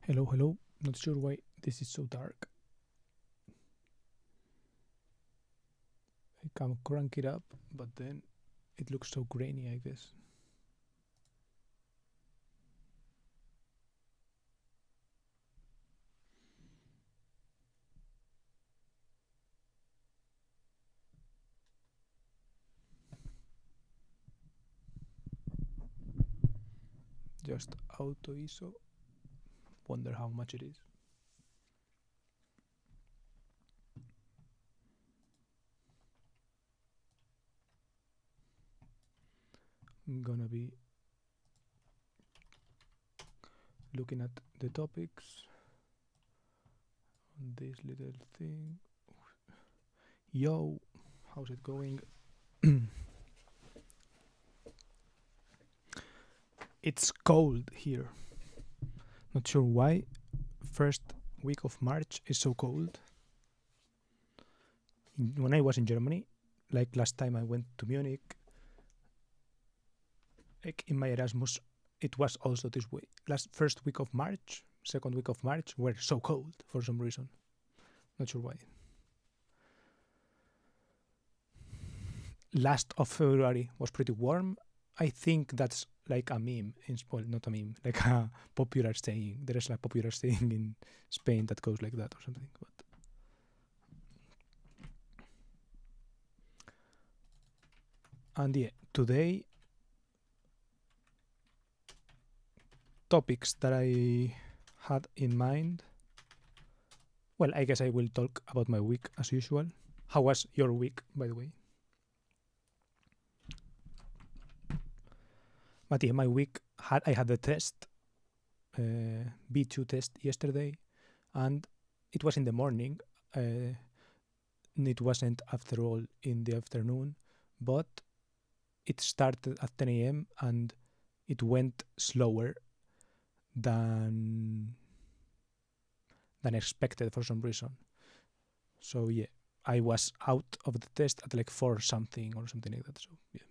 Hello. Not sure why this is so dark. I can crank it up, but then it looks so grainy, I guess. Just auto ISO. Wonder how much it is. I'm gonna be looking at the topics on this little thing. Yo, how's it going? It's cold here. Not sure why. First week of March is so cold. When I was in Germany, like last time I went to Munich, like in my Erasmus, it was also this way. First week of March, second week of March were so cold for some reason. Not sure why. Last of February was pretty warm. I think that's like a meme, well, not a meme, like a popular saying. There is a popular saying in Spain that goes like that or something. But and yeah, today topics that I had in mind. Well, I guess I will talk about my week as usual. How was your week, by the way? But yeah, my week I had the test, B2 test yesterday, and it was in the morning. It wasn't after all in the afternoon, but it started at 10 a.m. and it went slower than expected for some reason. So yeah, I was out of the test at like 4 something or something like that. So yeah.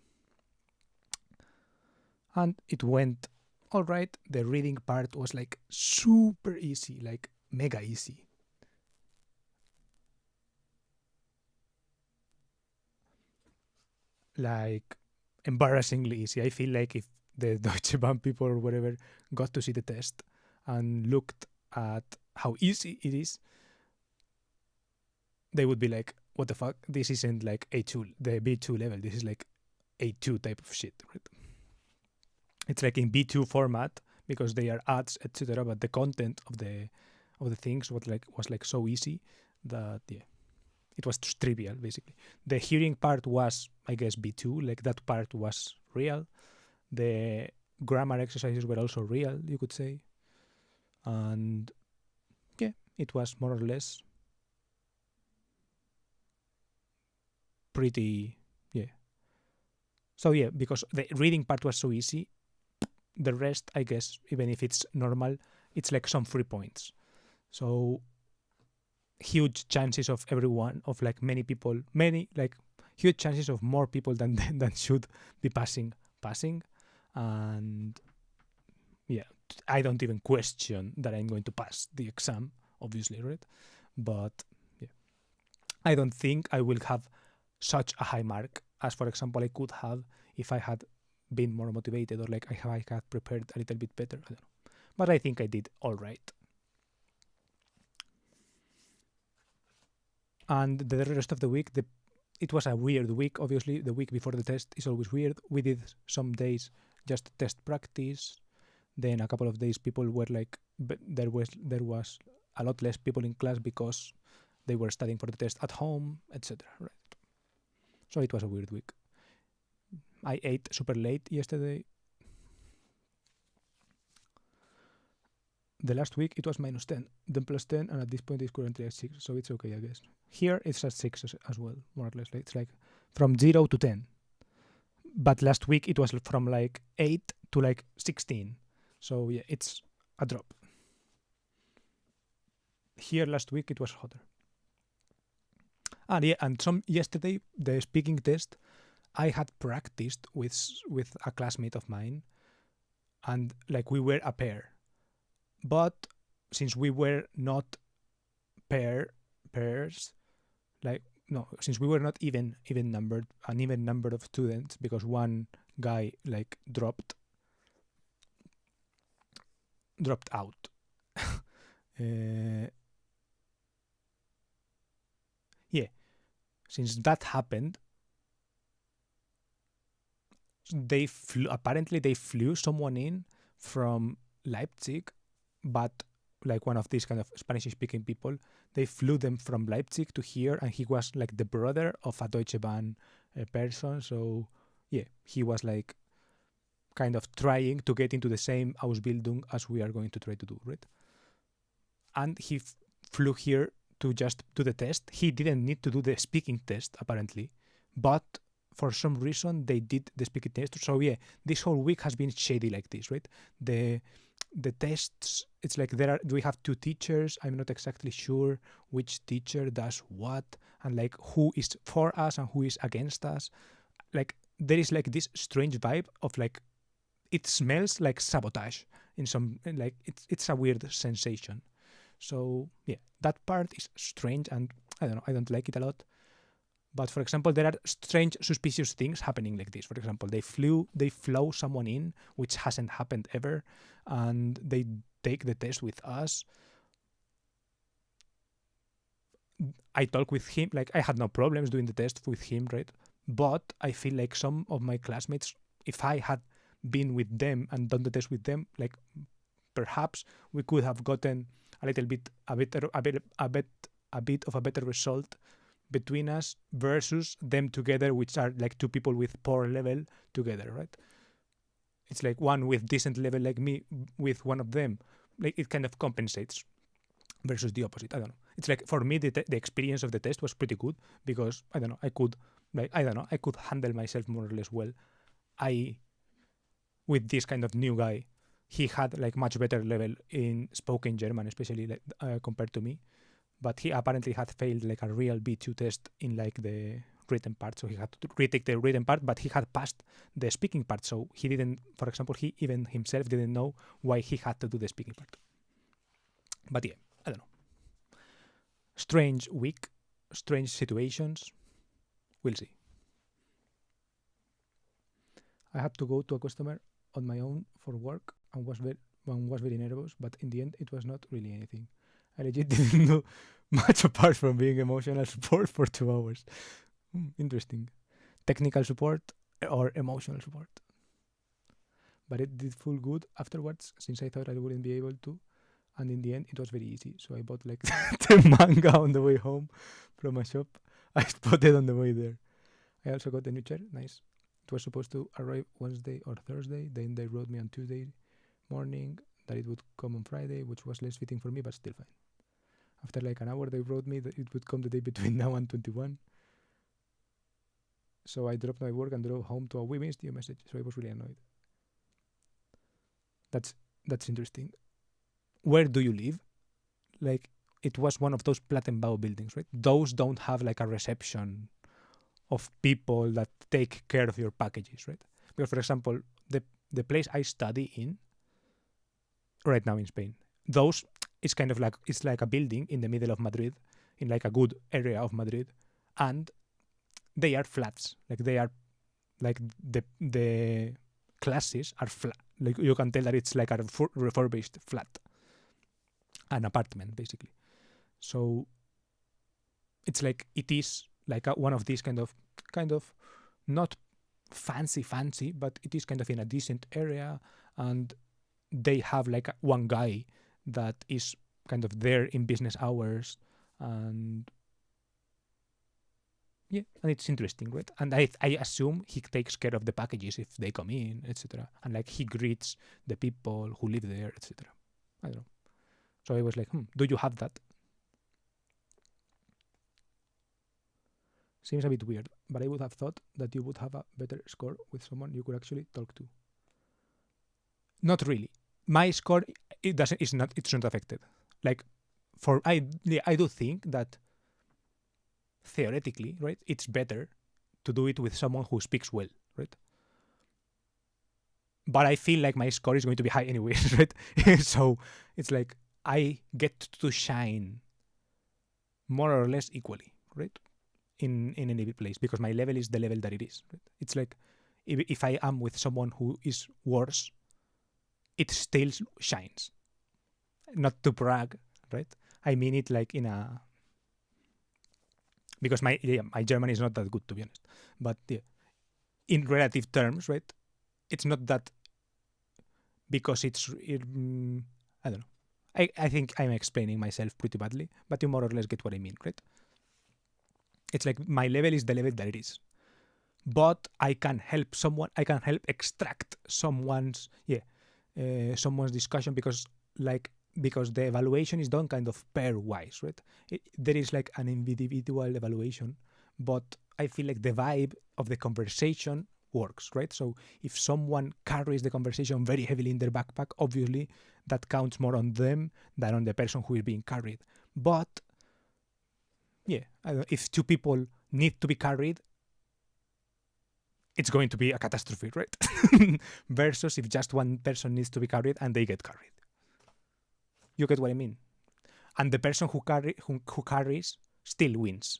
And it went all right. The reading part was like super easy, like mega easy. Like embarrassingly easy. I feel like if the Deutsche Bahn people or whatever got to see the test and looked at how easy it is, they would be like, what the fuck? This isn't like A2, the B2 level. This is like A2 type of shit, right? It's like in B2 format because they are ads, etc. But the content of the things was like so easy that yeah, it was just trivial basically. The hearing part was, I guess, B2, like that part was real. The grammar exercises were also real, you could say. And yeah, it was more or less pretty, yeah. So yeah, because the reading part was so easy, the rest, I guess, even if it's normal, it's like some free points. So huge chances of everyone, of like many people, like huge chances of more people than should be passing, and yeah, I don't even question that I'm going to pass the exam, obviously, right? But yeah, I don't think I will have such a high mark as, for example, I could have if I had been more motivated or like I had prepared a little bit better. I don't know, but I think I did all right. And the rest of the week, it was a weird week. Obviously, the week before the test is always weird. We did some days just test practice. Then a couple of days, people were like, there was a lot less people in class because they were studying for the test at home, etc. Right. So it was a weird week. I ate super late yesterday. The last week it was -10, then +10, and at this point it's currently at 6, so it's okay, I guess. Here it's at 6 as well, more or less. It's like from 0 to 10. But last week it was from like 8 to like 16. So yeah, it's a drop. Here last week it was hotter. And yeah, and yesterday, the speaking test, I had practiced with a classmate of mine, and like we were a pair. But since we were not pairs, like no, since we were not even numbered, an even number of students, because one guy like dropped out. Yeah, since that happened, apparently they flew someone in from Leipzig, but like one of these kind of Spanish speaking people, they flew them from Leipzig to here, and he was like the brother of a Deutsche Bahn person. So yeah, he was like kind of trying to get into the same Ausbildung as we are going to try to do, right? And he flew here to just do the test. He didn't need to do the speaking test apparently, but for some reason they did the speaking test. So yeah, this whole week has been shady like this, right? The tests, it's like we have two teachers. I'm not exactly sure which teacher does what, and like who is for us and who is against us. Like there is like this strange vibe of like, it smells like sabotage in some, like it's a weird sensation. So yeah, that part is strange, and I don't know, I don't like it a lot. But for example, there are strange, suspicious things happening like this. For example, they flew someone in, which hasn't happened ever, and they take the test with us. I talk with him, like I had no problems doing the test with him, right? But I feel like some of my classmates, if I had been with them and done the test with them, like perhaps we could have gotten a bit of a better result between us versus them together, which are like two people with poor level together, right? It's like one with decent level like me with one of them, like it kind of compensates versus the opposite. I don't know. It's like for me the experience of the test was pretty good because I don't know, I could handle myself more or less well. With this kind of new guy, he had like much better level in spoken German, especially like, compared to me. But he apparently had failed like a real B2 test in like the written part, so he had to retake the written part, but he had passed the speaking part, so he didn't, for example, he even himself didn't know why he had to do the speaking part. But yeah, I don't know. Strange week, strange situations. We'll see. I had to go to a customer on my own for work and was very nervous, but in the end it was not really anything. I legit didn't do much apart from being emotional support for 2 hours. Interesting. Technical support or emotional support. But it did feel good afterwards, since I thought I wouldn't be able to. And in the end, it was very easy. So I bought like the manga on the way home from a shop I spotted on the way there. I also got the new chair. Nice. It was supposed to arrive Wednesday or Thursday. Then they wrote me on Tuesday morning that it would come on Friday, which was less fitting for me, but still fine. After like an hour, they wrote me that it would come the day between now and 21. So I dropped my work and drove home to a "we missed you" message. So I was really annoyed. That's interesting. Where do you live? Like, it was one of those Plattenbau buildings, right? Those don't have like a reception of people that take care of your packages, right? Because, for example, the place I study in right now in Spain, those it's kind of like, it's like a building in the middle of Madrid, in like a good area of Madrid, and they are flats. Like they are like the classes are flat. Like you can tell that it's like a refurbished flat, an apartment basically. So it's like, it is like one of these kind of not fancy, but it is kind of in a decent area, and they have like one guy that is kind of there in business hours, and yeah, and it's interesting, right? And I assume he takes care of the packages if they come in, etc. And like he greets the people who live there, etc. I don't know. So I was like, do you have that? Seems a bit weird, but I would have thought that you would have a better score with someone you could actually talk to. Not really. My score, it's not affected. Like, I do think that theoretically, right, it's better to do it with someone who speaks well, right? But I feel like my score is going to be high anyways, right? So it's like, I get to shine more or less equally, right? In any place, because my level is the level that it is. Right? It's like if I am with someone who is worse, it still shines. Not to brag, right? I mean it like in a, because my German is not that good, to be honest. But yeah, in relative terms, right? It's not that, because I don't know. I think I'm explaining myself pretty badly, but you more or less get what I mean, right? It's like my level is the level that it is, but I can help someone. I can help extract someone's someone's discussion, because the evaluation is done kind of pairwise, right? There is like an individual evaluation, but I feel like the vibe of the conversation works, right? So if someone carries the conversation very heavily in their backpack, obviously that counts more on them than on the person who is being carried. But yeah, if two people need to be carried, it's going to be a catastrophe, right? Versus if just one person needs to be carried and they get carried. You get what I mean? And the person who carries still wins,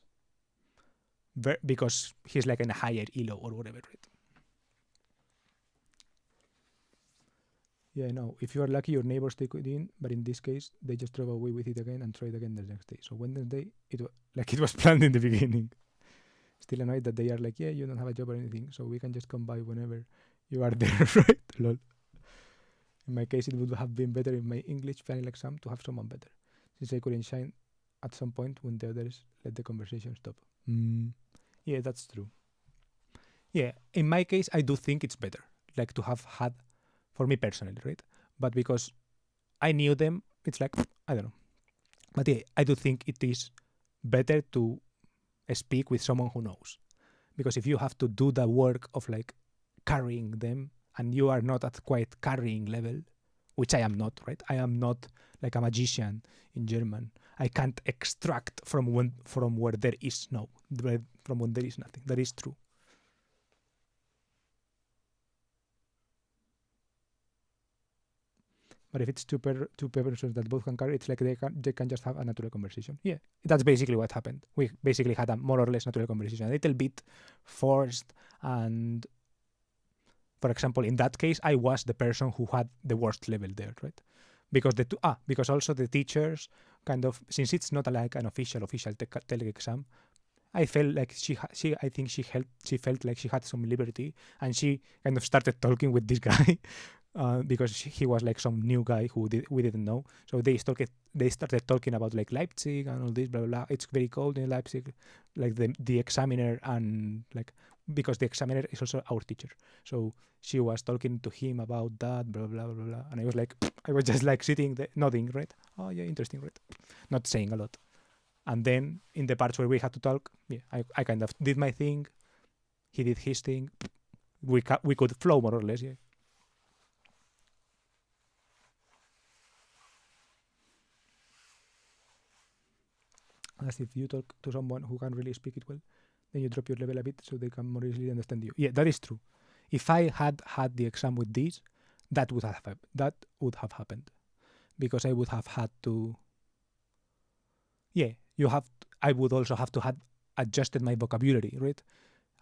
because he's like in a higher elo or whatever, right? Yeah, no. If you are lucky, your neighbors take it in, but in this case, they just drove away with it again and tried again the next day. So Wednesday, it was planned in the beginning. Still annoyed that they are like, yeah, you don't have a job or anything, so we can just come by whenever you are there, right? Lol. In my case, it would have been better in my English final exam to have someone better, since I couldn't shine at some point when the others let the conversation stop. Yeah, that's true. Yeah, in my case, I do think it's better, like to have had, for me personally, right? But because I knew them, it's like, I don't know. But yeah, I do think it is better to speak with someone who knows. Because if you have to do the work of like carrying them, and you are not at quite carrying level, which I am not, right? I am not like a magician in German. I can't extract from where there is from when there is nothing. That is true. But if it's two persons that both can carry, it's like they can just have a natural conversation. Yeah, that's basically what happened. We basically had a more or less natural conversation, a little bit forced. And for example, in that case, I was the person who had the worst level there, right? Because because also the teachers kind of, since it's not like an official tele exam, I felt like I think she felt like she had some liberty, and she kind of started talking with this guy. Because he was like some new guy who we didn't know. So they started talking about like Leipzig and all this, blah, blah, blah. It's very cold in Leipzig. Like the examiner, and like, because the examiner is also our teacher. So she was talking to him about that, blah, blah, blah, blah. And I was like, I was just like sitting there, nodding, right? Oh, yeah, interesting, right? Not saying a lot. And then in the parts where we had to talk, yeah, I kind of did my thing. He did his thing. We could flow more or less, yeah. As if you talk to someone who can really speak it well, then you drop your level a bit so they can more easily understand you. Yeah, that is true. If I had had the exam with this, that would have happened, because I would have had to. Yeah, I would also have to have adjusted my vocabulary, right?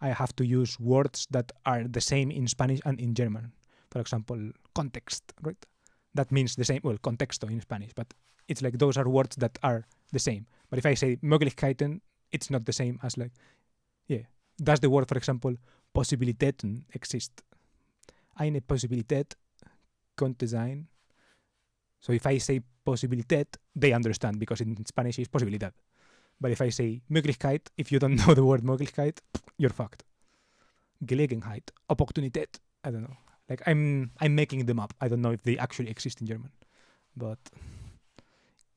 I have to use words that are the same in Spanish and in German. For example, context, right? That means the same. Well, contexto in Spanish, but it's like those are words that are the same. But if I say Möglichkeiten, it's not the same as like, yeah. Does the word, for example, Possibilitäten exist? Eine Possibilität könnte sein. So if I say Possibilität, they understand, because in Spanish it's posibilidad. But if I say Möglichkeit, if you don't know the word Möglichkeit, you're fucked. Gelegenheit, Opportunität, I don't know. Like I'm making them up. I don't know if they actually exist in German, but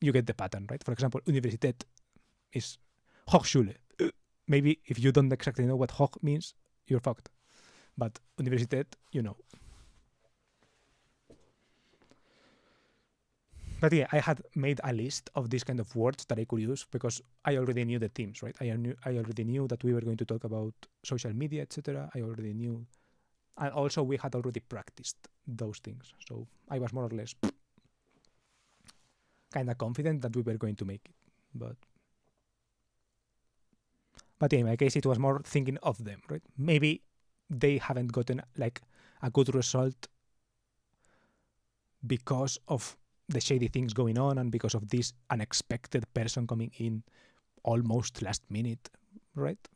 you get the pattern, right? For example, Universität is Hochschule. Maybe if you don't exactly know what Hoch means, you're fucked. But Universität, you know. But yeah, I had made a list of these kind of words that I could use, because I already knew the themes, right? I already knew that we were going to talk about social media, etc. I already knew. And also we had already practiced those things. So I was more or less kind of confident that we were going to make it. But in my case, it was more thinking of them, right? Maybe they haven't gotten like a good result because of the shady things going on and because of this unexpected person coming in almost last minute, right?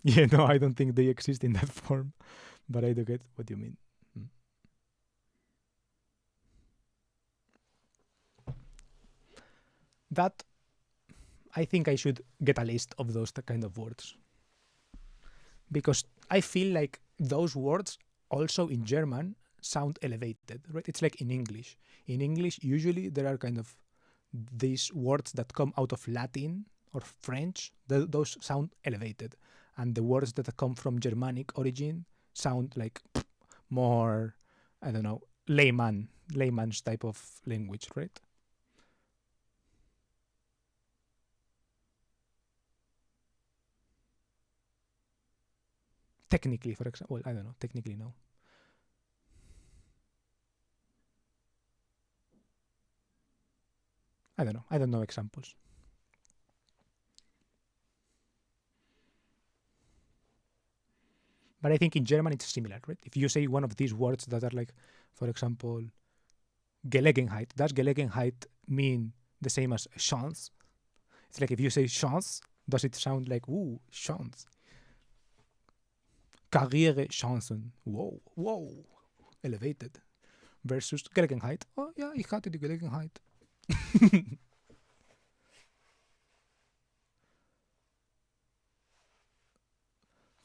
Yeah, no, I don't think they exist in that form, but I do get what you mean. That, I think I should get a list of those kind of words. Because I feel like those words also in German sound elevated, right? It's like in English. In English, usually there are kind of these words that come out of Latin or French, those sound elevated. And the words that come from Germanic origin sound like more, I don't know, layman's type of language, right? Technically, for example, I don't know, technically no. I don't know examples. But I think in German it's similar, right? If you say one of these words that are like, for example, Gelegenheit, does Gelegenheit mean the same as chance? It's like if you say chance, does it sound like, ooh, chance? Karrierechancen, wow, elevated. Versus Gelegenheit, oh ja, ich hatte die Gelegenheit.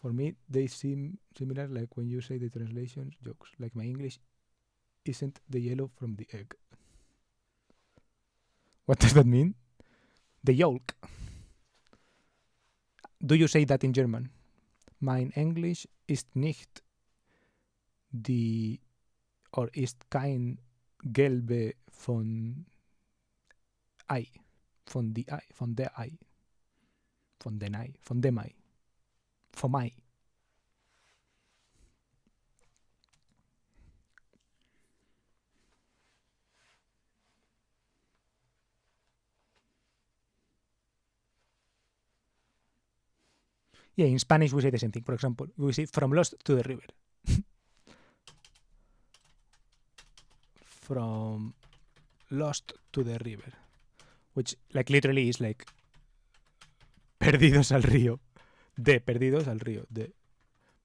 For me, they seem similar like when you say the translation jokes, like my English isn't the yellow from the egg. What does that mean? The yolk. Do you say that in German? Mein Englisch ist nicht die or ist kein gelbe von Ei. Von die Ei. Von der Ei. Von den Ei. Von dem Ei. Vom Ei. Yeah, in Spanish we say the same thing. For example, we say from lost to the river. From lost to the river. Which like literally is like perdidos al río. De perdidos al río. De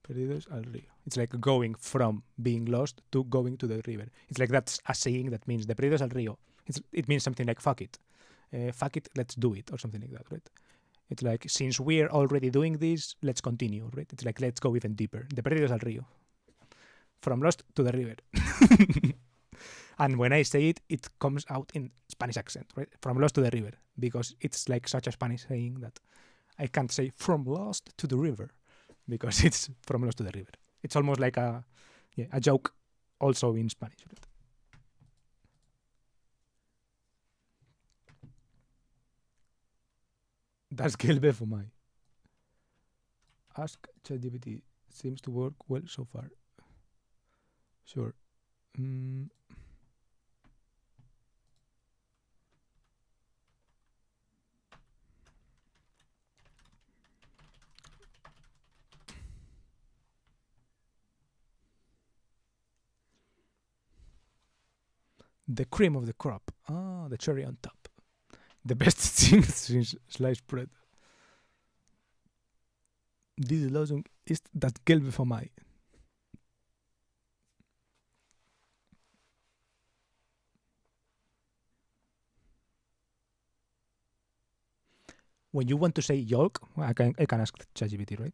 perdidos al río. It's like going from being lost to going to the river. It's like that's a saying that means de perdidos al río. It means something like fuck it. Fuck it, let's do it, or something like that, right? It's like, since we're already doing this, let's continue, right? It's like, let's go even deeper. De perdidos al río. From lost to the river. And when I say it, it comes out in Spanish accent, right? From lost to the river. Because it's like such a Spanish saying that I can't say from lost to the river. Because it's from lost to the river. It's almost like a joke also in Spanish, right? Das Gelbe für mich. Ask ChatGPT. Seems to work well so far. Sure. The cream of the crop. Ah, the cherry on top. The best thing since sliced bread. Diese Lösung ist das Gelbe für mich. When you want to say yolk, I can ask ChatGPT, right?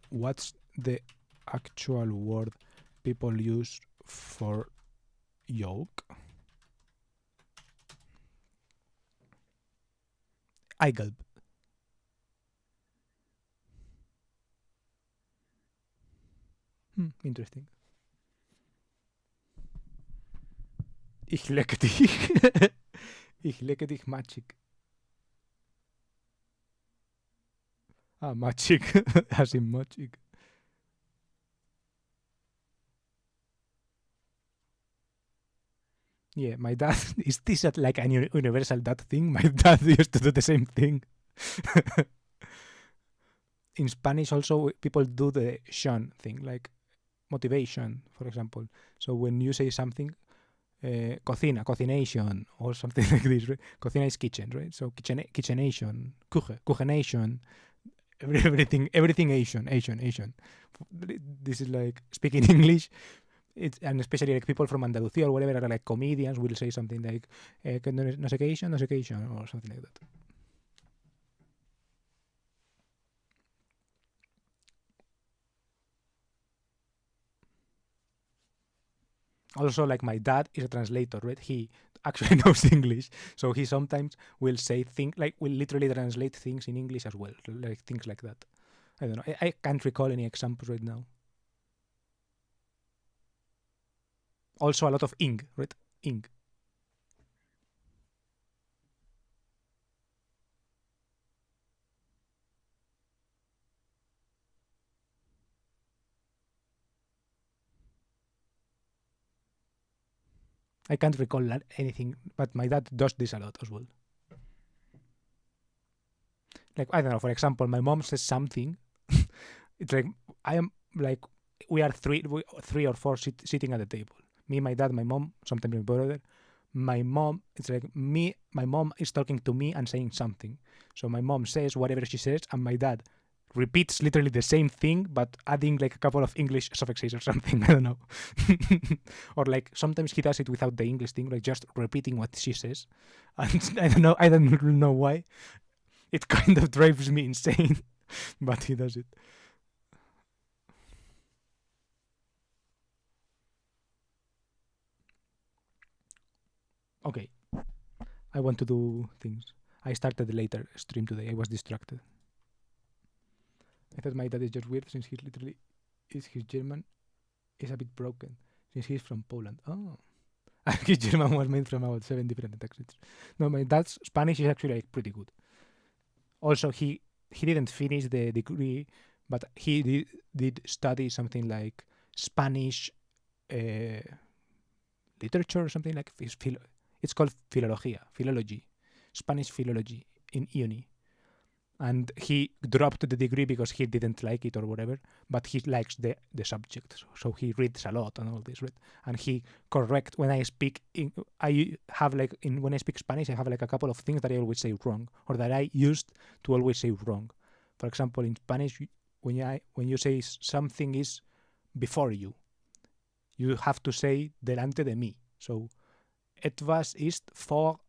What's the actual word people use for yolk? Eigelb. Interesting. Ich lecke dich. Ich lecke dich matschig. Ah, matschig. As in matschig. Yeah, my dad, is this like a universal dad thing? My dad used to do the same thing. In Spanish also, people do the shun thing, like motivation, for example. So when you say something, cocina, cocination, or something like this, right? Cocina is kitchen, right? So kitchenation, cuchenation, everything Asian. This is like speaking English. And especially like people from Andalucía or whatever, are like comedians, will say something like no sé qué Asian, or something like that. Also, like my dad is a translator, right? He actually knows English, so he sometimes will say things like, will literally translate things in English as well, like things like that. I don't know. I can't recall any examples right now. Also, a lot of ing, right? Ing. I can't recall anything, but my dad does this a lot as well. Like, I don't know, for example, my mom says something. It's like, I am like, we are three or four sitting at the table. Me, my dad, my mom, sometimes my brother. My mom, it's like my mom is talking to me and saying something. So my mom says whatever she says, and my dad repeats literally the same thing, but adding like a couple of English suffixes or something. I don't know. Or like sometimes he does it without the English thing, like just repeating what she says. And I don't know. I don't know why. It kind of drives me insane, but he does it. Okay, I want to do things. I started later stream today. I was distracted. I thought my dad is just weird since he literally is his German is a bit broken since he's from Poland. Oh, his German was made from about 7 different accents. No, my dad's Spanish is actually like pretty good. Also, he didn't finish the degree, but he did study something like Spanish uh, literature or something like it's called philology, Spanish philology in uni. And he dropped the degree because he didn't like it or whatever, but he likes the subject, so he reads a lot and all this, right? And he correct when I speak. I have like when I speak Spanish, I have like a couple of things that I always say wrong, or that I used to always say wrong. For example, in Spanish, when you say something is before you, you have to say delante de mí. So etwas ist vor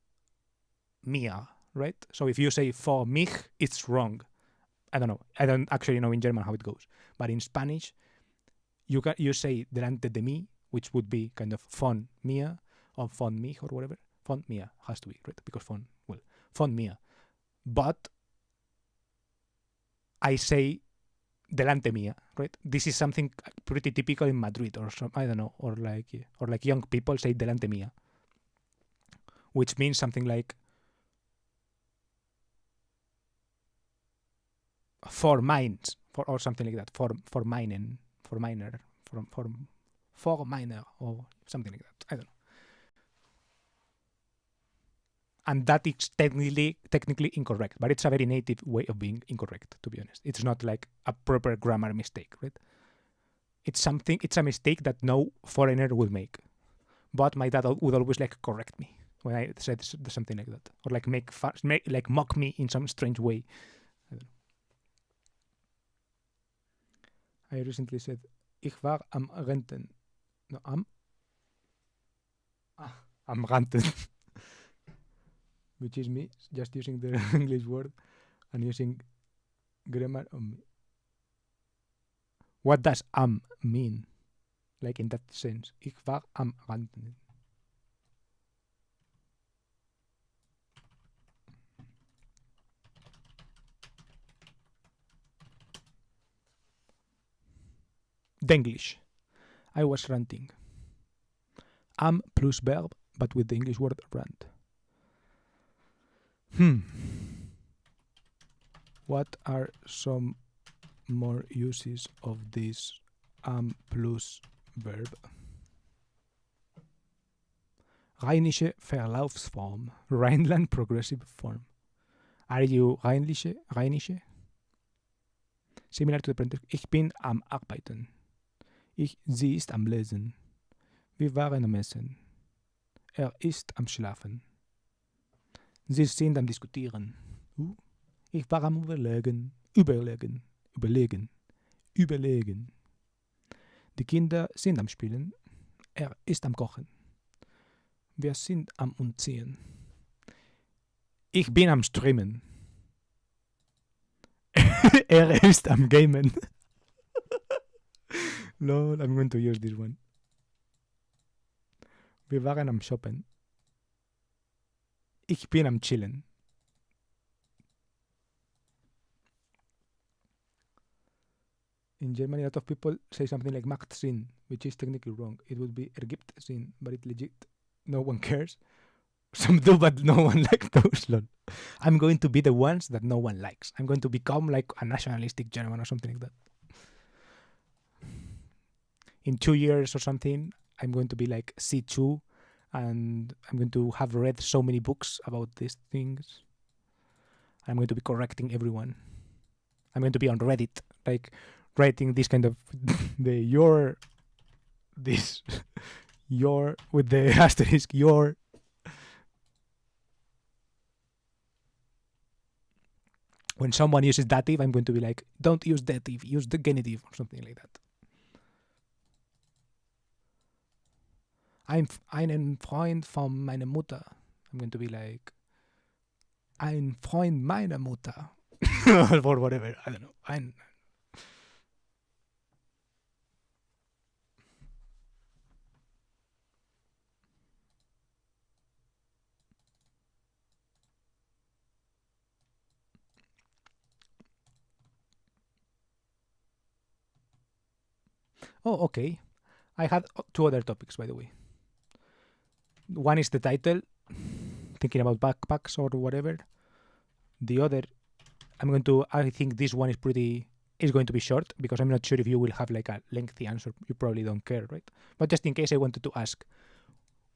mir, right? So if you say for mich, it's wrong. I don't know. I don't actually know in German how it goes. But in Spanish, you say delante de mí, which would be kind of von mir or von mich or whatever. Von mir has to be, right? Because von mir. But I say delante mía, right? This is something pretty typical in Madrid or some, I don't know, or like young people say delante mía, which means something like for mines, or something like that, for miner, for miner, or something like that. I don't know. And that is technically incorrect, but it's a very native way of being incorrect, to be honest. It's not like a proper grammar mistake, right? It's a mistake that no foreigner would make. But my dad would always like correct me when I said something like that, or like like mock me in some strange way. I recently said, ich war am Renten. No, am Renten. Which is me just using the English word and using grammar on me. What does am mean? Like in that sense. Ich war am Renten. Denglish. I was ranting. Am plus verb, but with the English word rant. What are some more uses of this am plus verb? Rheinische Verlaufsform. Rhineland Progressive Form. Are you Rheinische? Similar to the present. Ich bin am Arbeiten. Sie ist am Lesen. Wir waren am Essen. Er ist am Schlafen. Sie sind am Diskutieren. Ich war am Überlegen. Die Kinder sind am Spielen. Er ist am Kochen. Wir sind am Umziehen. Ich bin am Streamen. Er ist am Gamen. Lol, I'm going to use this one. Wir waren am Shoppen. Ich bin am Chillen. In Germany, a lot of people say something like macht Sinn, which is technically wrong. It would be ergibt Sinn, but it legit. No one cares. Some do, but no one likes those. Lol. I'm going to be the ones that no one likes. I'm going to become like a nationalistic German or something like that. In 2 years or something, I'm going to be like C2, and I'm going to have read so many books about these things. I'm going to be correcting everyone. I'm going to be on Reddit, like writing this kind of your with the asterisk your. When someone uses dative, I'm going to be like, don't use dative, use the genitive or something like that. I'm ein Freund von meiner Mutter. I'm going to be like, ein Freund meiner Mutter. Or whatever, I don't know. Oh, okay. I had 2 other topics, by the way. One is the title, thinking about backpacks or whatever. The other, I think this one is going to be short, because I'm not sure if you will have like a lengthy answer. You probably don't care, right? But just in case, I wanted to ask,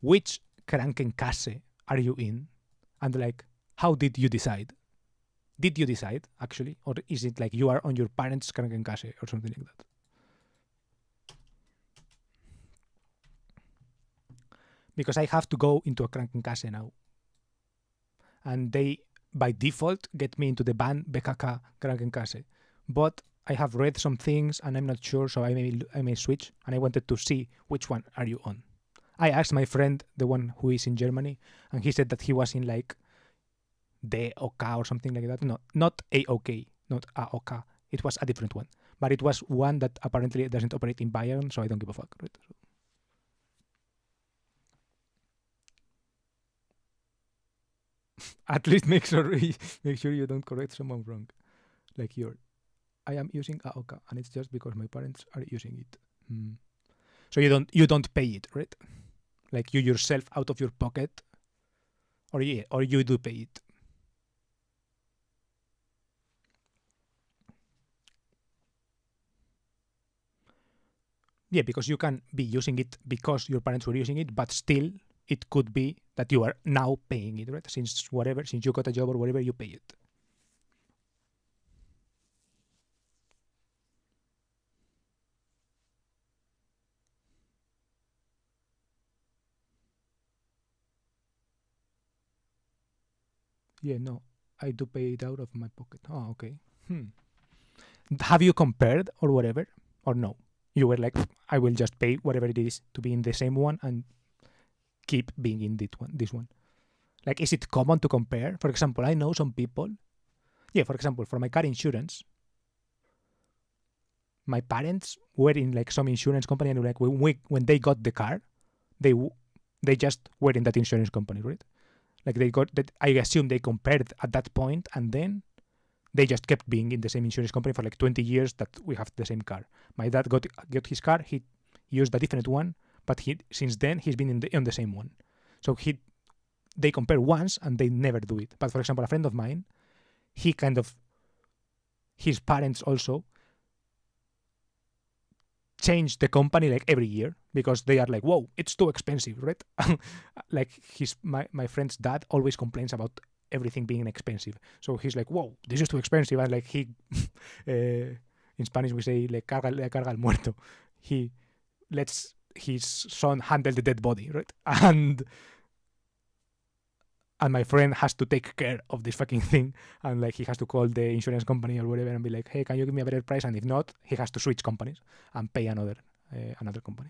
which Krankenkasse are you in? And like, how did you decide? Did you decide, actually? Or is it like you are on your parents' Krankenkasse or something like that? Because I have to go into a Krankenkasse now. And they, by default, get me into the Bahn BKK Krankenkasse. But I have read some things and I'm not sure, so I may switch. And I wanted to see which one are you on. I asked my friend, the one who is in Germany, and he said that he was in like DOK or something like that. No, not AOK, not AOK. It was a different one. But it was one that apparently doesn't operate in Bayern, so I don't give a fuck, right? So. At least make sure you don't correct someone wrong. Like I am using AOK, and it's just because my parents are using it. So you don't pay it, right? Like you yourself out of your pocket, or you do pay it. Yeah, because you can be using it because your parents were using it, but still it could be that you are now paying it, right? Since you got a job or whatever, you pay it. Yeah, no, I do pay it out of my pocket. Oh, okay. Have you compared or whatever? Or no? You were like, I will just pay whatever it is to be in the same one and keep being in this one. Like, is it common to compare? For example, I know some people. Yeah, for example, for my car insurance, my parents were in like some insurance company, and like when they got the car, they just were in that insurance company, right? Like they got that. I assume they compared at that point, and then they just kept being in the same insurance company for like 20 years that we have the same car. My dad got his car. He used a different one, but since then he's been in the same one. So they compare once and they never do it. But for example, a friend of mine, his parents also change the company like every year because they are like, whoa, it's too expensive, right? Like my friend's dad always complains about everything being expensive. So he's like, whoa, this is too expensive. And like he, in Spanish we say, le carga al muerto. He lets his son handle the dead body, right? And my friend has to take care of this fucking thing, and like he has to call the insurance company or whatever and be like, hey, can you give me a better price? And if not, he has to switch companies and pay another company.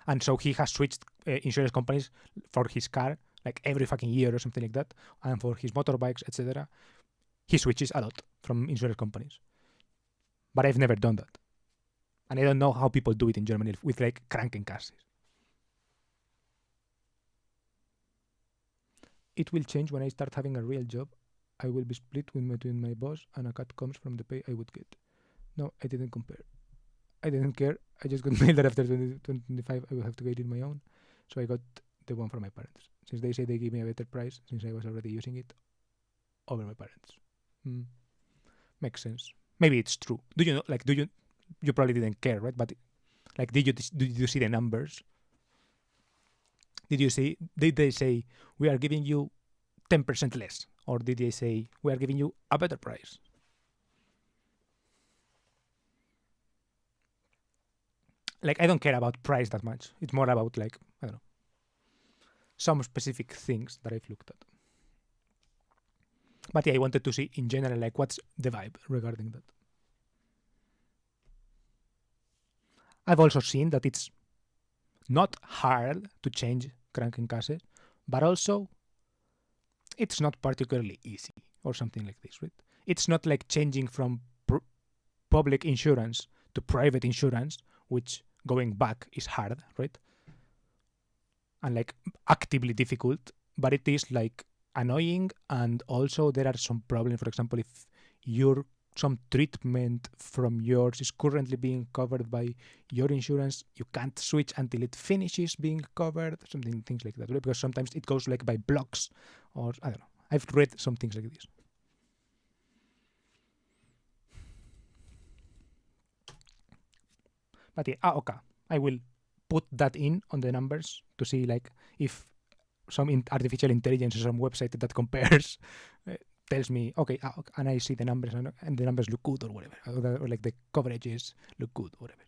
And so he has switched insurance companies for his car like every fucking year or something like that, and for his motorbikes, etc. He switches a lot from insurance companies. But I've never done that, and I don't know how people do it in Germany with like Krankenkasse. It will change when I start having a real job. I will be split between my boss, and a cut comes from the pay I would get. No, I didn't compare. I didn't care. I just got mailed that after 2025 I will have to get it my own. So I got the one from my parents. Since they say they give me a better price, since I was already using it over my parents. Makes sense. Maybe it's true. Do you know? Like, you probably didn't care, right? But like, did you see the numbers? Did they say we are giving you 10% less, or did they say we are giving you a better price? Like, I don't care about price that much. It's more about like, I don't know, some specific things that I've looked at. But yeah, I wanted to see in general, like, what's the vibe regarding that. I've also seen that it's not hard to change Krankenkasse, but also it's not particularly easy or something like this, right? It's not like changing from public insurance to private insurance, which going back is hard, right? And like actively difficult, but it is like annoying, and also there are some problems. For example, if some treatment from yours is currently being covered by your insurance, you can't switch until it finishes being covered, things like that, right? Because sometimes it goes like by blocks, or I don't know. I've read some things like this. But yeah, okay. I will put that in on the numbers to see like if some artificial intelligence or some website that compares tells me, okay, and I see the numbers and the numbers look good or whatever, or like the coverages look good or whatever.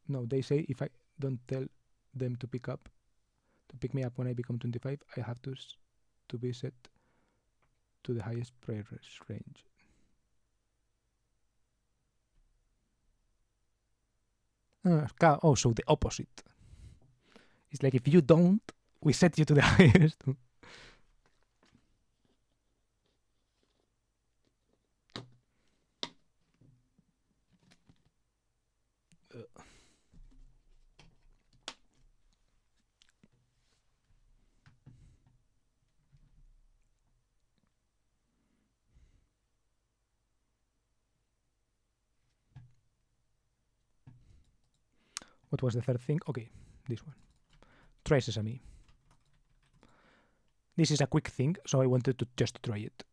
No, they say if I don't tell them to pick me up when I become 25, I have to be set to the highest price range. So the opposite. It's like if you don't, we set you to the highest. What was the third thing? Okay, this one. Try Sesame. This is a quick thing, so I wanted to just try it.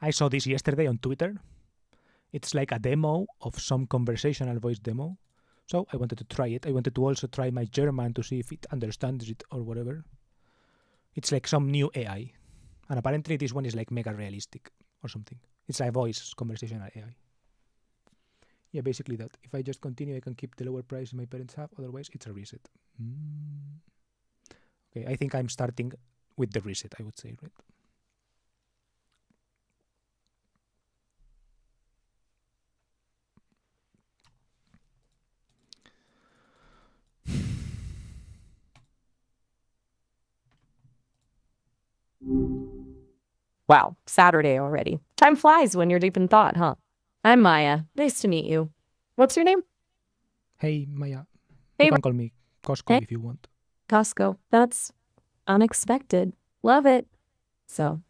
I saw this yesterday on Twitter. It's like a demo of some conversational voice demo. So I wanted to try it. I wanted to also try my German to see if it understands it or whatever. It's like some new AI. And apparently this one is like mega realistic or something. It's a voice conversational AI. Yeah, basically that. If I just continue, I can keep the lower price my parents have. Otherwise, it's a reset. Okay, I think I'm starting with the reset, I would say, right? Wow, Saturday already. Time flies when you're deep in thought, huh? I'm Maya. Nice to meet you. What's your name? Hey, Maya. Hey, you can call me Costco Hey. if you want. Costco. That's unexpected. Love it. So,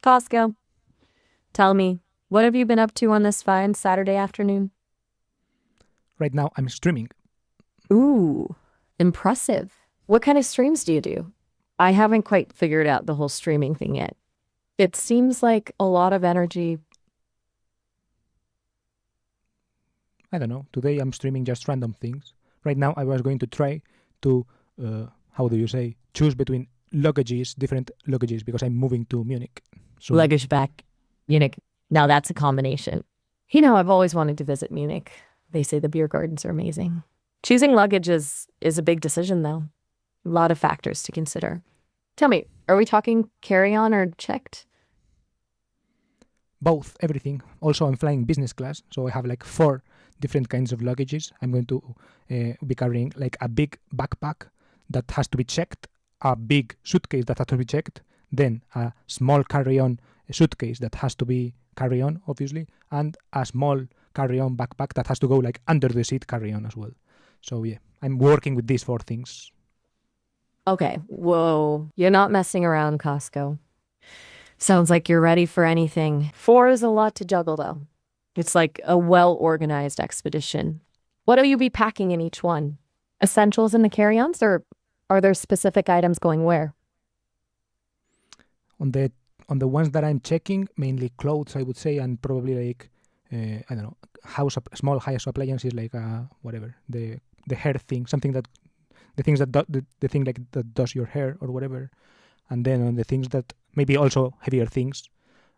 Costco, tell me, what have you been up to on this fine Saturday afternoon? Right now, I'm streaming. Ooh, impressive. What kind of streams do you do? I haven't quite figured out the whole streaming thing yet. It seems like a lot of energy. I don't know. Today I'm streaming just random things. Right now I was going to try to, how do you say, choose between luggages, different luggages, because I'm moving to Munich soon. Luggage back, Munich. Now that's a combination. You know, I've always wanted to visit Munich. They say the beer gardens are amazing. Choosing luggage is a big decision, though. A lot of factors to consider. Tell me, are we talking carry-on or checked? Both, everything. Also, I'm flying business class, so I have like 4 different kinds of luggages. I'm going to be carrying like a big backpack that has to be checked, a big suitcase that has to be checked, then a small carry-on suitcase that has to be carry-on, obviously, and a small carry-on backpack that has to go like under the seat carry-on as well. So yeah, I'm working with these 4 things. Okay, whoa. You're not messing around, Costco. Sounds like you're ready for anything. 4 is a lot to juggle, though. It's like a well-organized expedition. What will you be packing in each one? Essentials in the carry-ons, or are there specific items going where? On the ones that I'm checking, mainly clothes, I would say, and probably like I don't know, small house appliances like whatever, the hair thing, something that the things that the thing like that does your hair or whatever, and then on the things that maybe also heavier things,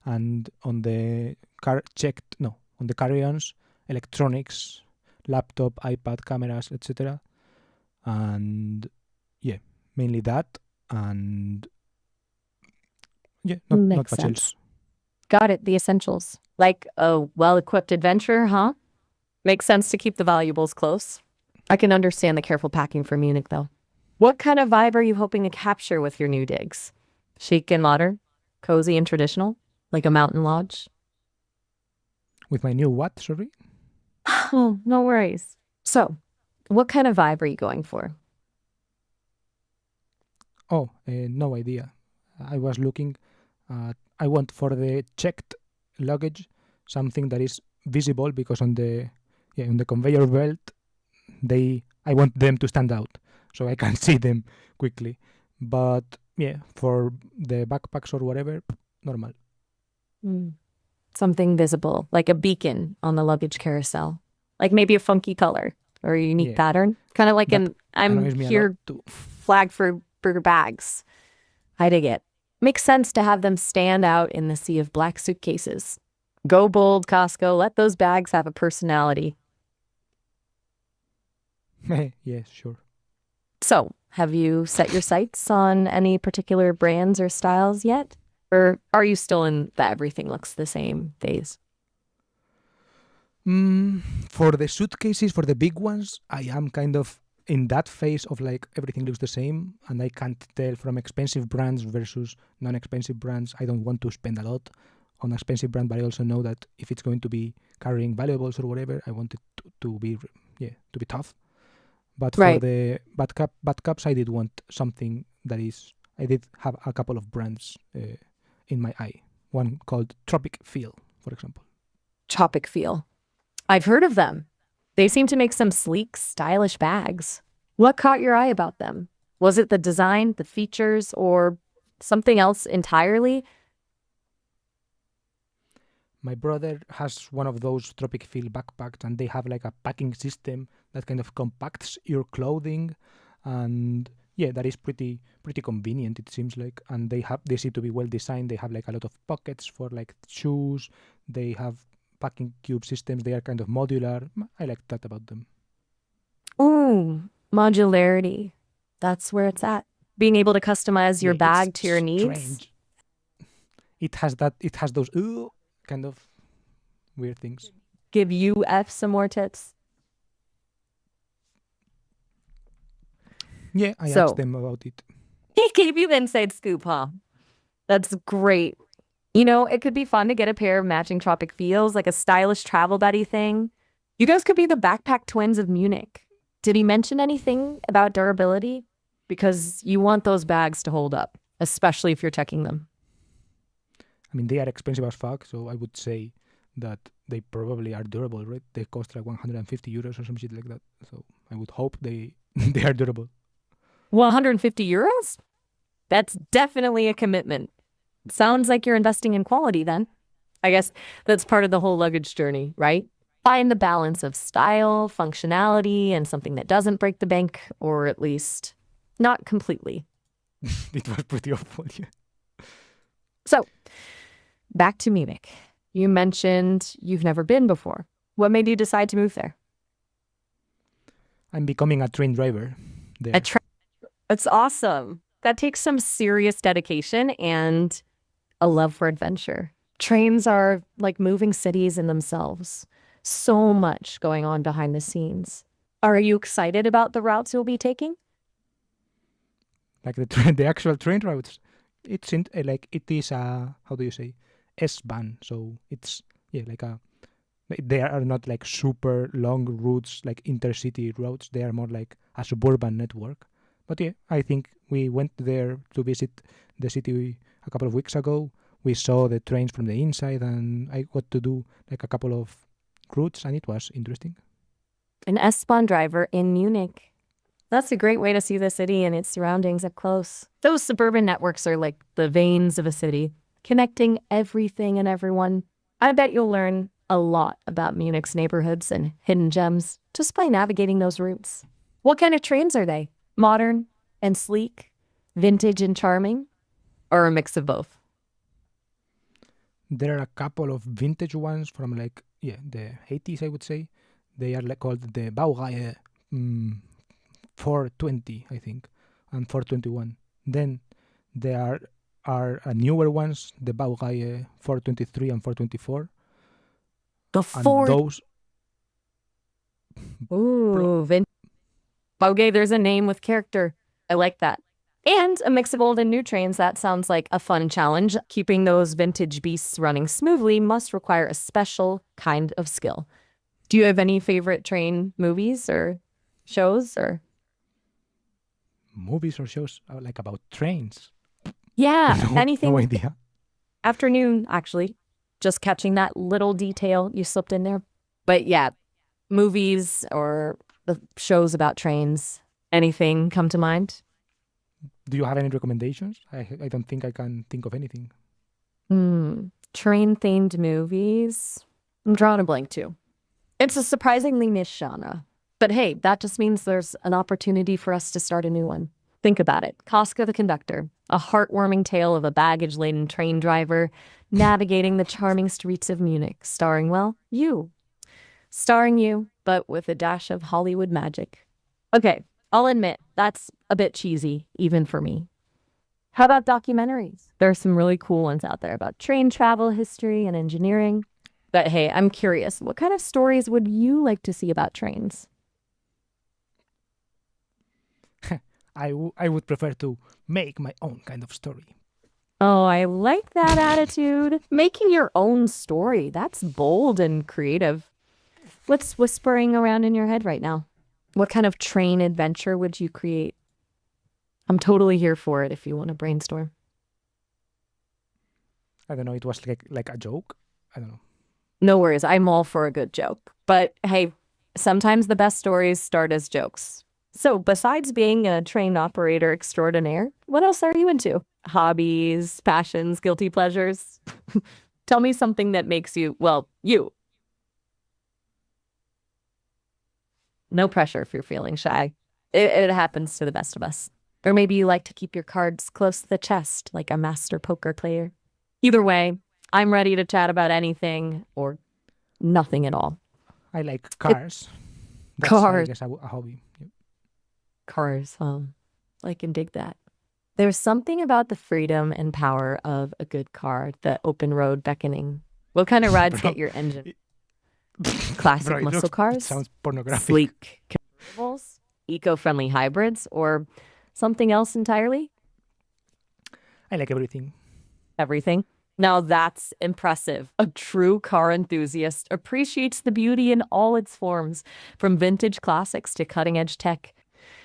and on the on the carry-ons, electronics, laptop, iPad, cameras, etc. And yeah, mainly that, and yeah, not Makes much sense. else. Got it, the essentials. Like a well-equipped adventure, huh? Makes sense to keep the valuables close. I can understand the careful packing for Munich, though. What kind of vibe are you hoping to capture with your new digs? Chic and modern? Cozy and traditional? Like a mountain lodge? With my new what, sorry? Oh, no worries. So, what kind of vibe are you going for? Oh, no idea. I was looking at, I want for the checked luggage something that is visible, because on the conveyor belt I want them to stand out so I can see them quickly. But yeah, for the backpacks or whatever, normal. Something visible, like a beacon on the luggage carousel. Like maybe a funky color or a unique pattern. Kind of like I'm here flag for bags. I dig it. Makes sense to have them stand out in the sea of black suitcases. Go bold, Costco. Let those bags have a personality. Yes, sure. So, have you set your sights on any particular brands or styles yet? Or are you still in the everything looks the same phase? For the suitcases, for the big ones, I am kind of in that phase of like everything looks the same, and I can't tell from expensive brands versus non-expensive brands. I don't want to spend a lot on an expensive brand, but I also know that if it's going to be carrying valuables or whatever, I want it to be tough. But for the bad cups, I did want something that is. I did have a couple of brands in my eye. One called Tropic Feel, for example. Tropic Feel. I've heard of them. They seem to make some sleek, stylish bags. What caught your eye about them? Was it the design, the features, or something else entirely? My brother has one of those Tropic Feel backpacks, and they have like a packing system that kind of compacts your clothing, and yeah, that is pretty convenient, it seems like. And they seem to be well designed. They have like a lot of pockets for like shoes. They have packing cube systems. They are kind of modular. I like that about them. Ooh, modularity. That's where it's at. Being able to customize your bag to your needs. Strange. It has those kind of weird things. Give UF some more tips. Yeah, I asked them about it. He gave you the inside scoop, huh? That's great. You know, it could be fun to get a pair of matching Tropic Feels, like a stylish travel buddy thing. You guys could be the backpack twins of Munich. Did he mention anything about durability? Because you want those bags to hold up, especially if you're checking them. I mean, they are expensive as fuck, so I would say that they probably are durable, right? They cost like 150 euros or some shit like that. So I would hope they are durable. 150 euros? That's definitely a commitment. Sounds like you're investing in quality then. I guess that's part of the whole luggage journey, right? Find the balance of style, functionality, and something that doesn't break the bank, or at least not completely. It was pretty awful. Yeah. So, back to Munich. You mentioned you've never been before. What made you decide to move there? I'm becoming a train driver there. That's awesome. That takes some serious dedication and a love for adventure. Trains are like moving cities in themselves. So much going on behind the scenes. Are you excited about the routes you'll be taking? Like the actual train routes, it's like it is a, how do you say, S-Bahn. So it's like they are not like super long routes like intercity routes. They are more like a suburban network. But yeah, I think we went there to visit the city a couple of weeks ago. We saw the trains from the inside, and I got to do like a couple of routes, and it was interesting. An S-Bahn driver in Munich. That's a great way to see the city and its surroundings up close. Those suburban networks are like the veins of a city, connecting everything and everyone. I bet you'll learn a lot about Munich's neighborhoods and hidden gems just by navigating those routes. What kind of trains are they? Modern and sleek, vintage and charming, or a mix of both? There are a couple of vintage ones from the 80s, I would say. They are called the Baureihe 420, I think, and 421. Then there are newer ones, the Baureihe 423 and 424. Those. Ooh, vintage. Okay, there's a name with character. I like that. And a mix of old and new trains. That sounds like a fun challenge. Keeping those vintage beasts running smoothly must require a special kind of skill. Do you have any favorite train movies or shows or? Movies or shows like about trains? Yeah, anything. No idea. Afternoon, actually. Just catching that little detail you slipped in there. But yeah, movies or the shows about trains. Anything come to mind? Do you have any recommendations? I don't think I can think of anything. Train-themed movies? I'm drawing a blank too. It's a surprisingly niche genre. But hey, that just means there's an opportunity for us to start a new one. Think about it. Casca the Conductor, a heartwarming tale of a baggage-laden train driver navigating the charming streets of Munich, starring, well, you. Starring you, but with a dash of Hollywood magic. Okay, I'll admit, that's a bit cheesy, even for me. How about documentaries? There are some really cool ones out there about train travel, history, and engineering. But hey, I'm curious, what kind of stories would you like to see about trains? I would prefer to make my own kind of story. Oh, I like that attitude. Making your own story. That's bold and creative. What's whispering around in your head right now? What kind of train adventure would you create? I'm totally here for it if you want to brainstorm. I don't know. It was like a joke. I don't know. No worries. I'm all for a good joke. But hey, sometimes the best stories start as jokes. So besides being a train operator extraordinaire, what else are you into? Hobbies, passions, guilty pleasures? Tell me something that makes you, well, you. No pressure if you're feeling shy. It happens to the best of us. Or maybe you like to keep your cards close to the chest like a master poker player. Either way, I'm ready to chat about anything or nothing at all. I like cars. That's, cars. I guess, a hobby. Yep. Cars, I can dig that. There's something about the freedom and power of a good car, the open road beckoning. What kind of rides get your engine? Classic muscle cars? It sounds pornographic. Sleek convertibles? Eco-friendly hybrids? Or something else entirely? I like everything. Everything? Now that's impressive. A true car enthusiast appreciates the beauty in all its forms, from vintage classics to cutting-edge tech.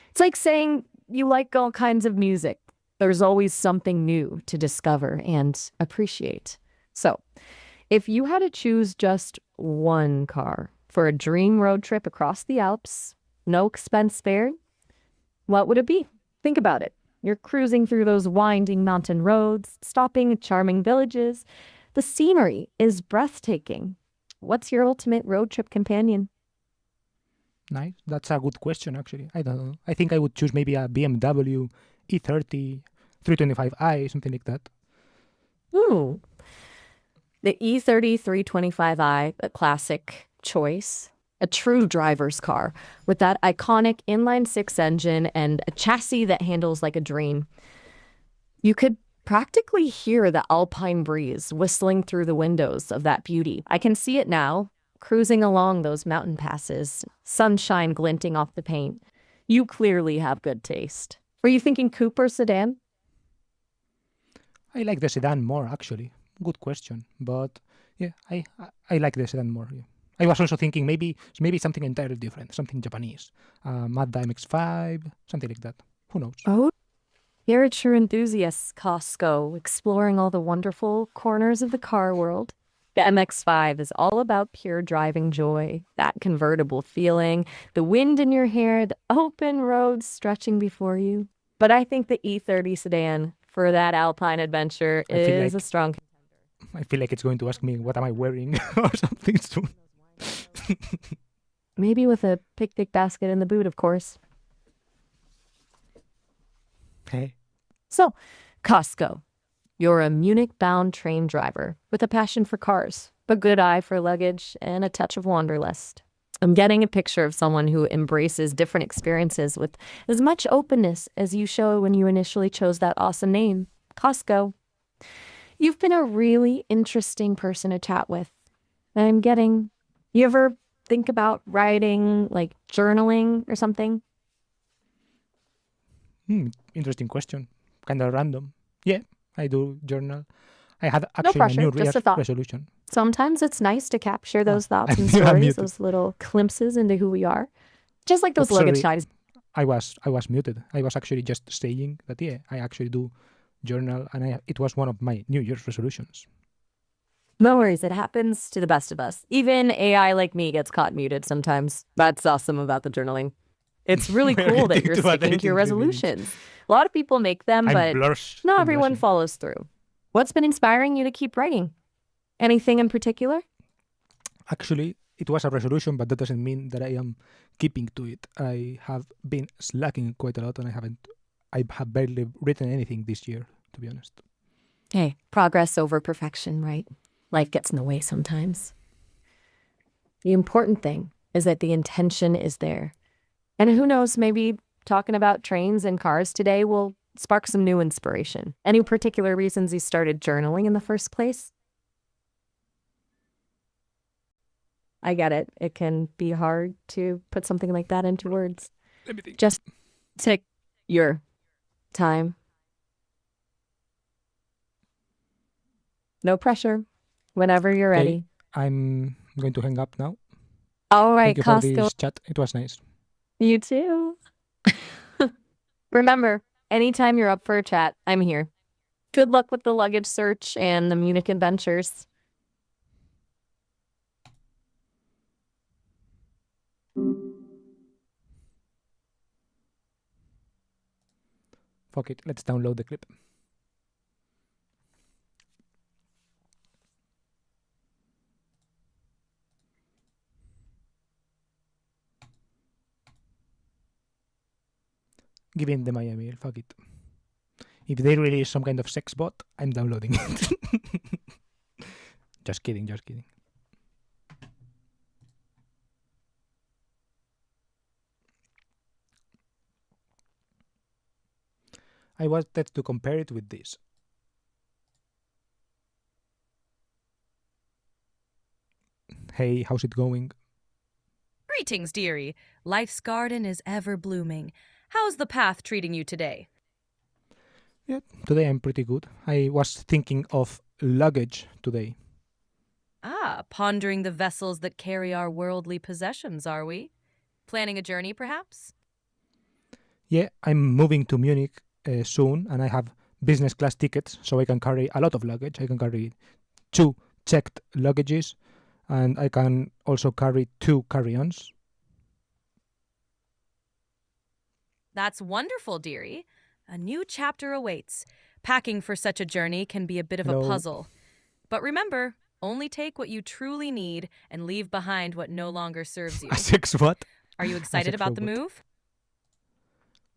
It's like saying you like all kinds of music. There's always something new to discover and appreciate. So, if you had to choose just one car for a dream road trip across the Alps, no expense spared, what would it be? Think about it. You're cruising through those winding mountain roads, stopping at charming villages. The scenery is breathtaking. What's your ultimate road trip companion? Nice. That's a good question, actually. I don't know. I think I would choose maybe a BMW E30, 325i, something like that. Ooh. The E30 325i, a classic choice. A true driver's car with that iconic inline-six engine and a chassis that handles like a dream. You could practically hear the alpine breeze whistling through the windows of that beauty. I can see it now, cruising along those mountain passes, sunshine glinting off the paint. You clearly have good taste. Were you thinking coupe or sedan? I like the sedan more, actually. Good question. But yeah, I like the sedan more. Yeah. I was also thinking maybe something entirely different, something Japanese. Mazda MX-5, something like that. Who knows? Oh, you're a true enthusiast, Costco, exploring all the wonderful corners of the car world. The MX-5 is all about pure driving joy, that convertible feeling, the wind in your hair, the open roads stretching before you. But I think the E30 sedan for that alpine adventure is a strong contender. I feel like it's going to ask me, what am I wearing or something soon. Maybe with a picnic basket in the boot, of course. Hey. So, Costco. You're a Munich-bound train driver with a passion for cars, a good eye for luggage, and a touch of wanderlust. I'm getting a picture of someone who embraces different experiences with as much openness as you show when you initially chose that awesome name, Costco. You've been a really interesting person to chat with. You ever think about writing, like journaling or something? Interesting question. Kind of random. Yeah, I do journal. I had No actually pressure, a New just Year's a thought. resolution. Sometimes it's nice to capture those thoughts and I'm stories, muted. those little glimpses into who we are. Just like those luggage ties. I was muted. I was actually just saying that, yeah, I actually do journal, and it was one of my New Year's resolutions. No worries, it happens to the best of us. Even AI like me gets caught muted sometimes. That's awesome about the journaling. It's really cool that you're sticking to your resolutions. A lot of people make them, but not everyone follows through. What's been inspiring you to keep writing? Anything in particular? Actually, it was a resolution, but that doesn't mean that I am keeping to it. I have been slacking quite a lot, and I have barely written anything this year, to be honest. Hey, progress over perfection, right? Life gets in the way sometimes. The important thing is that the intention is there. And who knows, maybe talking about trains and cars today will spark some new inspiration. Any particular reasons you started journaling in the first place? I get it. It can be hard to put something like that into words. Let me think. Just take your time. No pressure. Whenever you're ready. I'm going to hang up now. All right, Thank you Costco. for this chat. It was nice. You too. Remember, anytime you're up for a chat, I'm here. Good luck with the luggage search and the Munich adventures. Fuck it. Let's download the clip. Give him the Miami. Fuck it. If they release some kind of sex bot, I'm downloading it. Just kidding. I wanted to compare it with this. Hey, how's it going? Greetings, dearie. Life's garden is ever blooming. How's the path treating you today? Yeah, today I'm pretty good. I was thinking of luggage today. Ah, pondering the vessels that carry our worldly possessions, are we? Planning a journey, perhaps? Yeah, I'm moving to Munich soon, and I have business class tickets, so I can carry a lot of luggage. I can carry 2 checked luggages, and I can also carry 2 carry-ons. That's wonderful, dearie. A new chapter awaits. Packing for such a journey can be a bit of a Hello. puzzle. But remember, only take what you truly need and leave behind what no longer serves you. A sex what? Are you excited about the robot. move?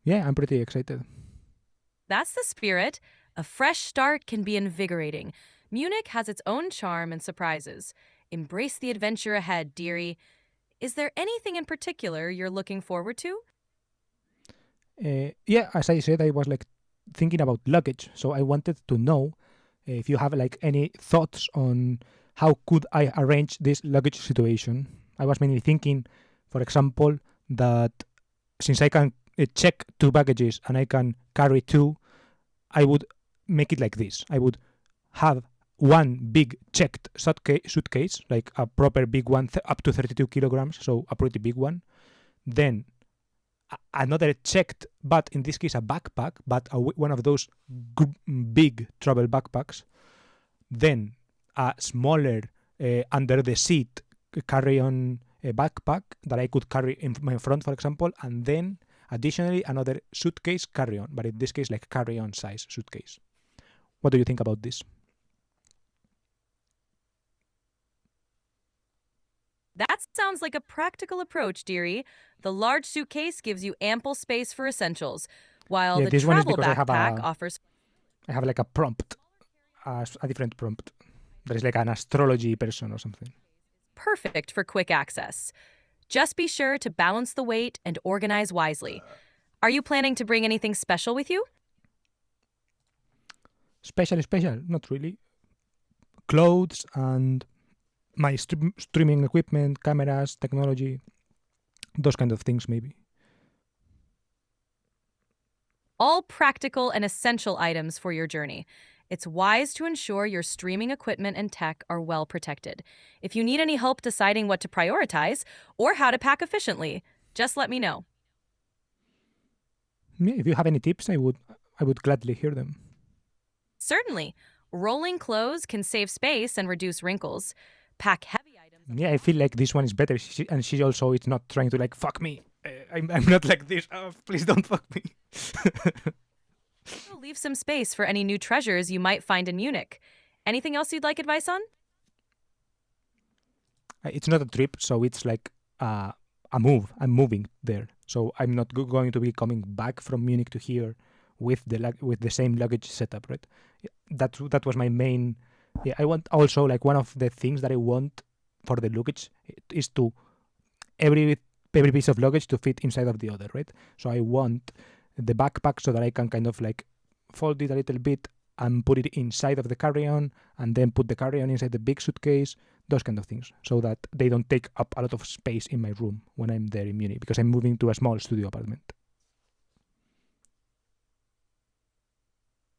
Yeah, I'm pretty excited. That's the spirit. A fresh start can be invigorating. Munich has its own charm and surprises. Embrace the adventure ahead, dearie. Is there anything in particular you're looking forward to? Yeah, as I said, I was like thinking about luggage, so I wanted to know if you have like any thoughts on how could I arrange this luggage situation. I was mainly thinking, for example, that since I can check 2 baggages and I can carry 2, I would make it like this. I would have one big checked suitcase, like a proper big one, up to 32 kilograms, so a pretty big one. Then another checked, but in this case a backpack, but one of those big travel backpacks. Then a smaller under the seat carry-on backpack that I could carry in my front, for example, and then additionally another suitcase carry-on, but in this case like carry-on size suitcase. What do you think about this? That sounds like a practical approach, dearie. The large suitcase gives you ample space for essentials, while the this one is travel because backpack offers... I have like a prompt, a different prompt. There is like an astrology person or something. Perfect for quick access. Just be sure to balance the weight and organize wisely. Are you planning to bring anything special with you? Special? Not really. Clothes and my streaming equipment, cameras, technology, those kind of things maybe. All practical and essential items for your journey. It's wise to ensure your streaming equipment and tech are well protected. If you need any help deciding what to prioritize or how to pack efficiently, just let me know. Yeah, if you have any tips, I would gladly hear them. Certainly. Rolling clothes can save space and reduce wrinkles. Pack heavy items. Yeah, I feel like this one is better, and she also is not trying to like fuck me. I'm not like this. Please don't fuck me. Leave some space for any new treasures you might find in Munich. Anything else you'd like advice on? It's not a trip, so it's like a move. I'm moving there, so I'm not going to be coming back from Munich to here with the same luggage setup, right? That was my main. Yeah, I want also like one of the things that I want for the luggage is to every piece of luggage to fit inside of the other, right? So I want the backpack so that I can kind of like fold it a little bit and put it inside of the carry-on, and then put the carry-on inside the big suitcase, those kind of things, so that they don't take up a lot of space in my room when I'm there in Munich, because I'm moving to a small studio apartment.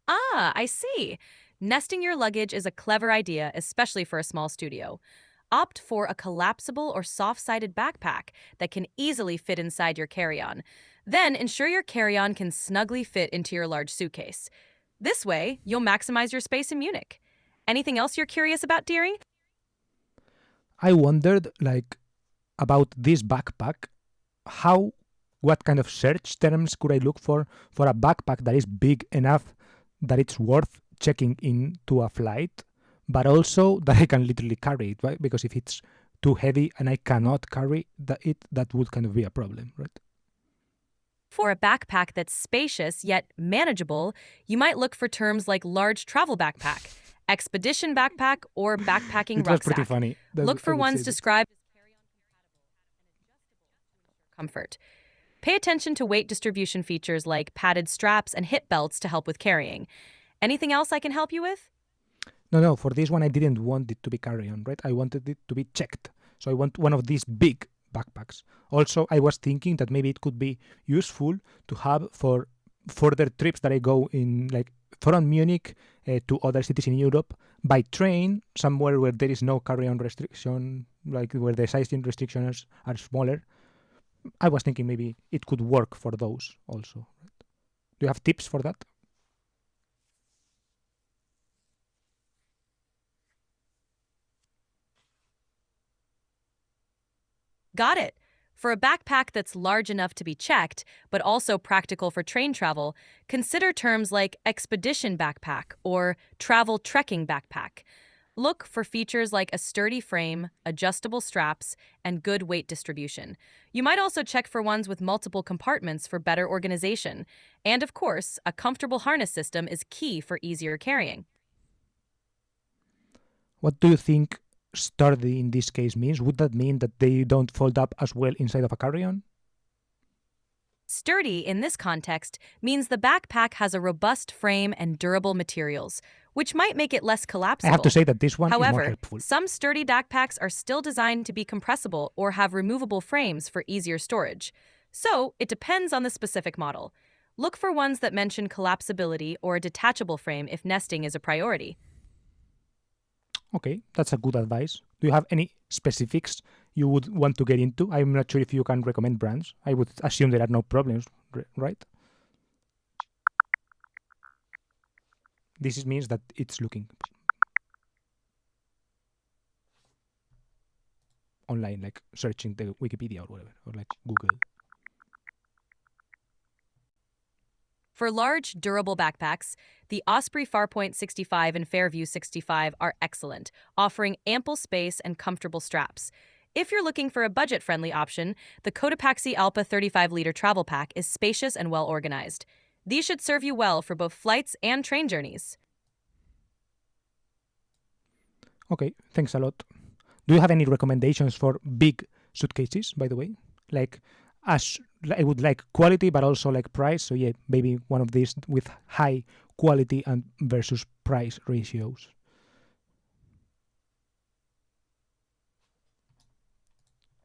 Ah, I see. Nesting your luggage is a clever idea, especially for a small studio. Opt for a collapsible or soft-sided backpack that can easily fit inside your carry-on. Then ensure your carry-on can snugly fit into your large suitcase. This way, you'll maximize your space in Munich. Anything else you're curious about, dearie? I wondered, like, about this backpack. What kind of search terms could I look for a backpack that is big enough that it's worth checking into a flight, but also that I can literally carry it, right? Because if it's too heavy and I cannot carry that would kind of be a problem, right? For a backpack that's spacious yet manageable, you might look for terms like large travel backpack, expedition backpack, or backpacking It was rucksack. pretty funny. Look for ones described as carry-on compatible and adjustable to ensure comfort. Pay attention to weight distribution features like padded straps and hip belts to help with carrying. Anything else I can help you with? No, for this one I didn't want it to be carry-on, right? I wanted it to be checked. So I want one of these big backpacks. Also, I was thinking that maybe it could be useful to have for further trips that I go in, like from Munich to other cities in Europe by train, somewhere where there is no carry-on restriction, like where the sizing restrictions are smaller. I was thinking maybe it could work for those also. Do you have tips for that? Got it. For a backpack that's large enough to be checked, but also practical for train travel, consider terms like expedition backpack or travel trekking backpack. Look for features like a sturdy frame, adjustable straps, and good weight distribution. You might also check for ones with multiple compartments for better organization. And of course, a comfortable harness system is key for easier carrying. What do you think sturdy in this case means? Would that mean that they don't fold up as well inside of a carry-on? Sturdy, in this context, means the backpack has a robust frame and durable materials, which might make it less collapsible. I have to say that this one is more However, helpful. some sturdy backpacks are still designed to be compressible or have removable frames for easier storage. So, it depends on the specific model. Look for ones that mention collapsibility or a detachable frame if nesting is a priority. Okay, that's a good advice. Do you have any specifics you would want to get into? I'm not sure if you can recommend brands. I would assume there are no problems, right? This means that it's looking online, like searching the Wikipedia or whatever, or like Google. For large, durable backpacks, the Osprey Farpoint 65 and Fairview 65 are excellent, offering ample space and comfortable straps. If you're looking for a budget-friendly option, the Cotopaxi Alpa 35-liter travel pack is spacious and well-organized. These should serve you well for both flights and train journeys. Okay, thanks a lot. Do you have any recommendations for big suitcases, by the way? Like, I would like quality, but also like price. So yeah, maybe one of these with high quality and versus price ratios.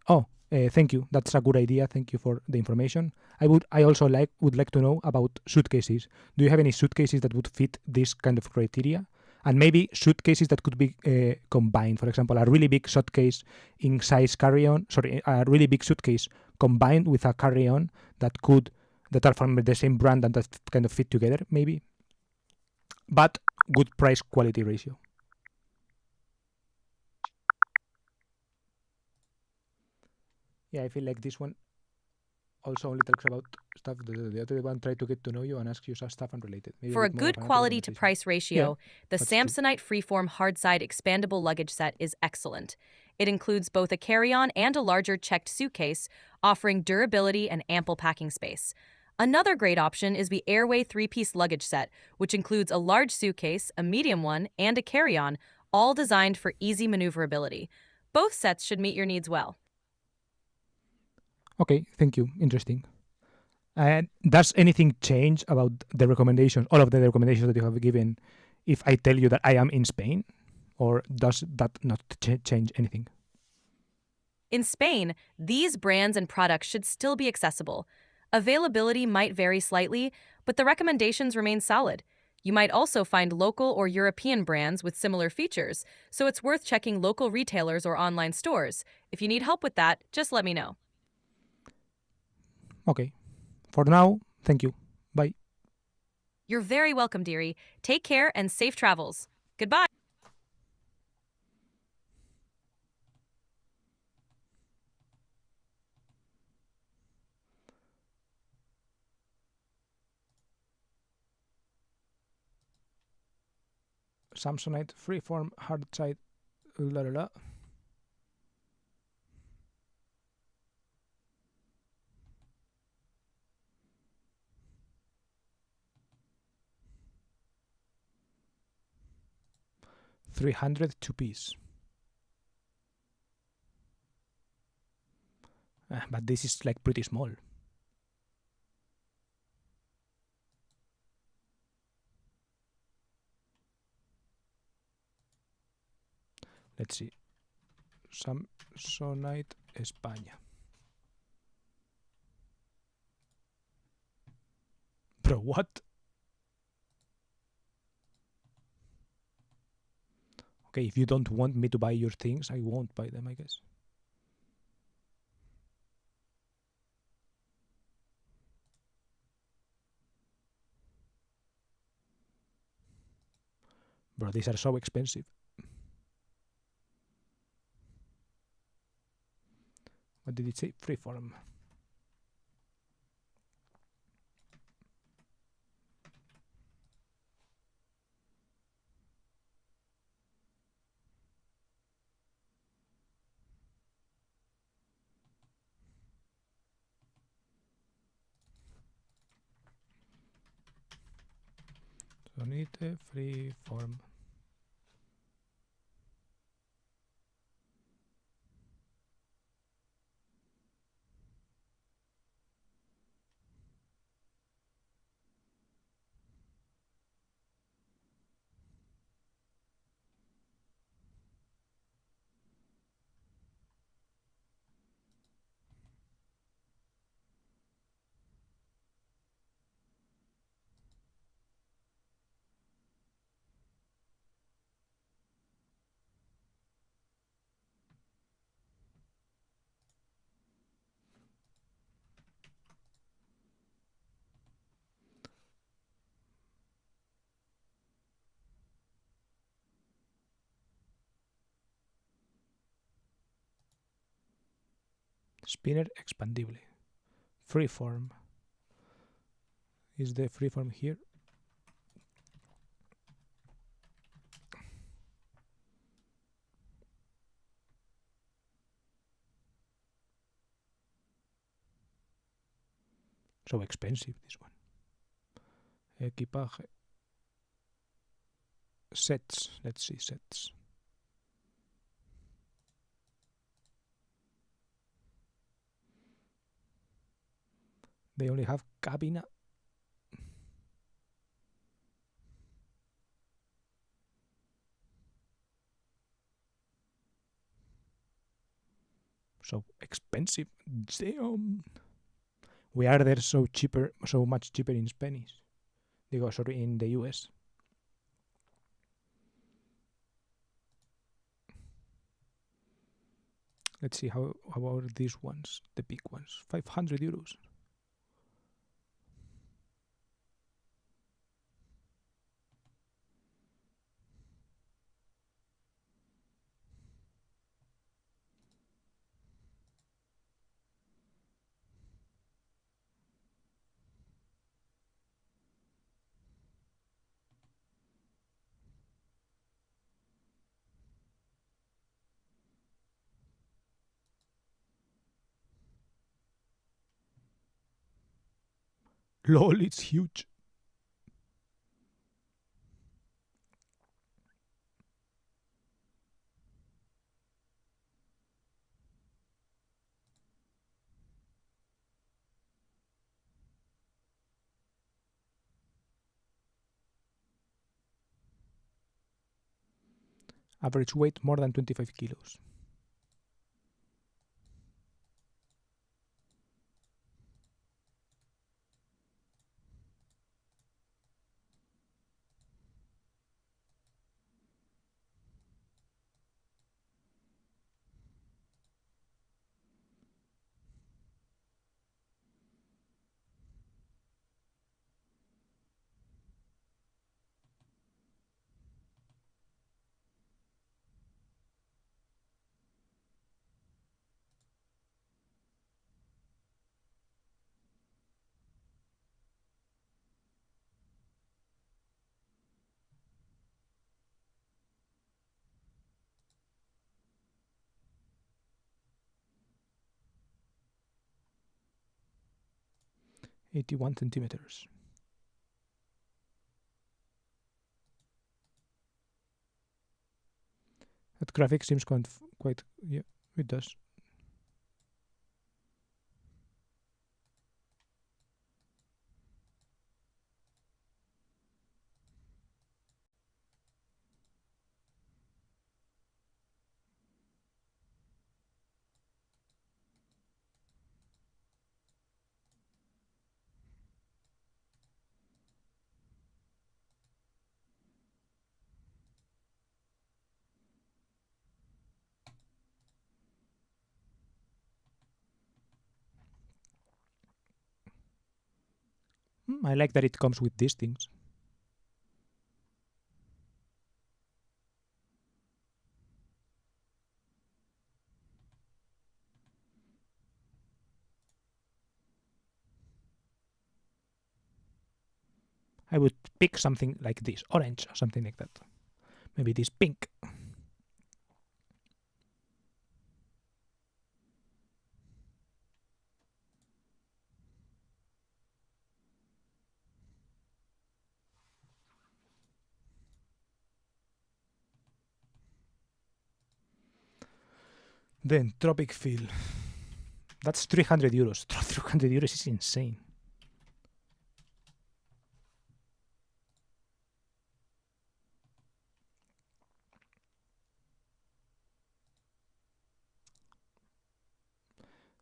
Oh, thank you. That's a good idea. Thank you for the information. I also would like to know about suitcases. Do you have any suitcases that would fit this kind of criteria? And maybe suitcases that could be combined. For example, a really big suitcase in size carry-on. Sorry, a really big suitcase combined with a carry-on that are from the same brand and that kind of fit together, maybe. But good price quality ratio. Yeah, I feel like this one also only talks about stuff. The other one tried to get to know you and ask you some stuff unrelated. Maybe For a good quality to price ratio, the Samsonite Freeform Hardside Expandable Luggage Set is excellent. It includes both a carry-on and a larger checked suitcase, offering durability and ample packing space. Another great option is the Airway 3-piece luggage set, which includes a large suitcase, a medium one, and a carry-on, all designed for easy maneuverability. Both sets should meet your needs well. Okay, thank you. Interesting. And does anything change about the recommendations, all of the recommendations that you have given, if I tell you that I am in Spain? Or does that not change anything? In Spain, these brands and products should still be accessible. Availability might vary slightly, but the recommendations remain solid. You might also find local or European brands with similar features, so it's worth checking local retailers or online stores. If you need help with that, just let me know. Okay. For now, thank you. Bye. You're very welcome, dearie. Take care and safe travels. Goodbye. Samsonite Freeform Hardside. La la la. $300 2-piece. But this is like pretty small. Let's see. Samsonite España. Bro, what? Okay, if you don't want me to buy your things, I won't buy them, I guess. Bro, these are so expensive. What did it say? Freeform. So need a freeform. Spinner expandibly. Freeform. Is the freeform here? So expensive, this one. Equipaje. Sets. Let's see sets. They only have cabina. So expensive. Damn. We are there so much cheaper in Spanish. Digo, sorry, in the US. Let's see how about these ones, the big ones. 500 euros. LOL, it's huge. Average weight more than 25 kilos. .81 centimeters. That graphic seems quite, yeah, it does. I like that it comes with these things. I would pick something like this, orange or something like that. Maybe this pink. Then tropic feel. That's 300 euros. 300 euros is insane.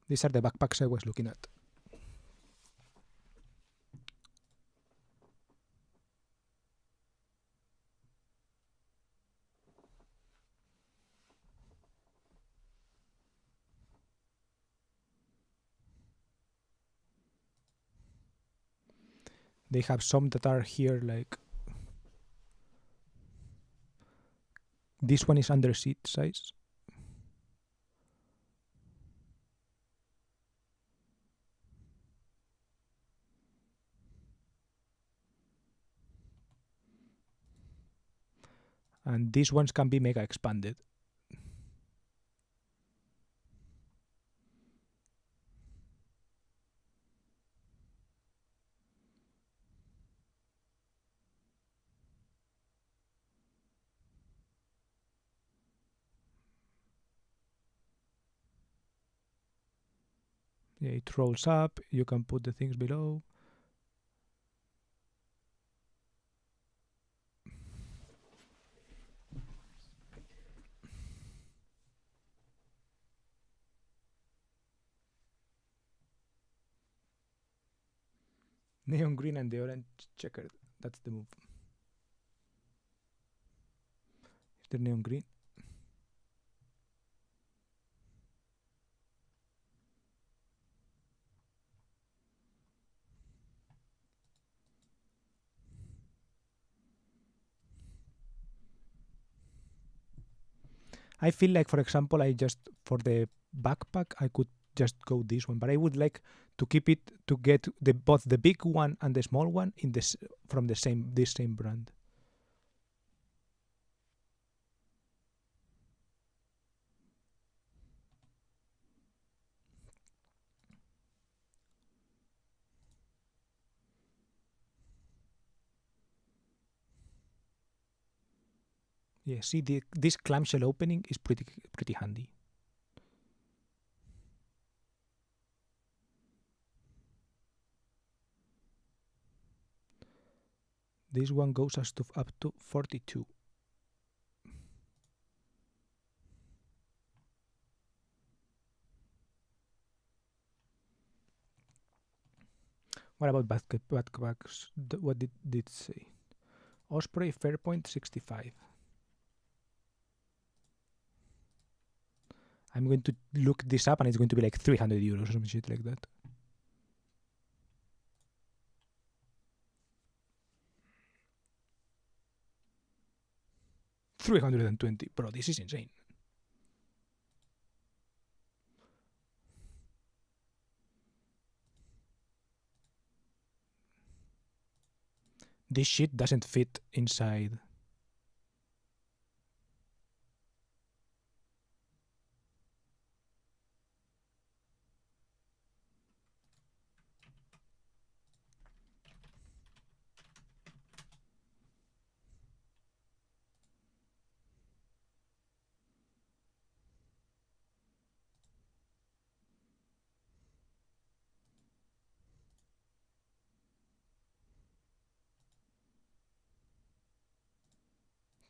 These are the backpacks I was looking at. They have some that are here, like this one is under seat size. And these ones can be mega expanded. Yeah, it rolls up. You can put the things below. Neon green and the orange checkered. That's the move. Is there neon green? I feel like, for example, for the backpack, I could just go this one, but I would like to keep it to get both the big one and the small one in from this same brand. Yeah, see, this clamshell opening is pretty handy. This one goes up to 42. What about backpacks? What did it say? Osprey Fairpoint 65. I'm going to look this up and it's going to be like 300 euros or some shit like that. $320. Bro, this is insane. This shit doesn't fit inside.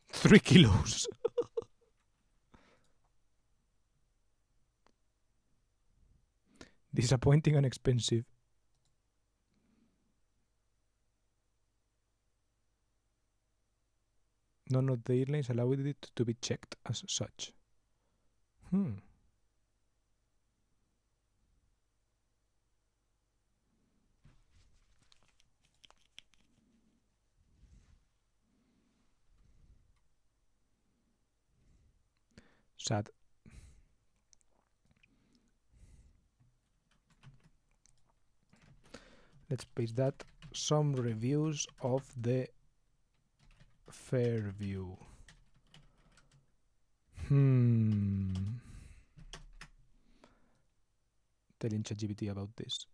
Three kilos. Disappointing and expensive. None of the airlines allowed it to be checked as such. Sad. Let's paste that. some reviews of the Fairview. Telling ChatGPT about this.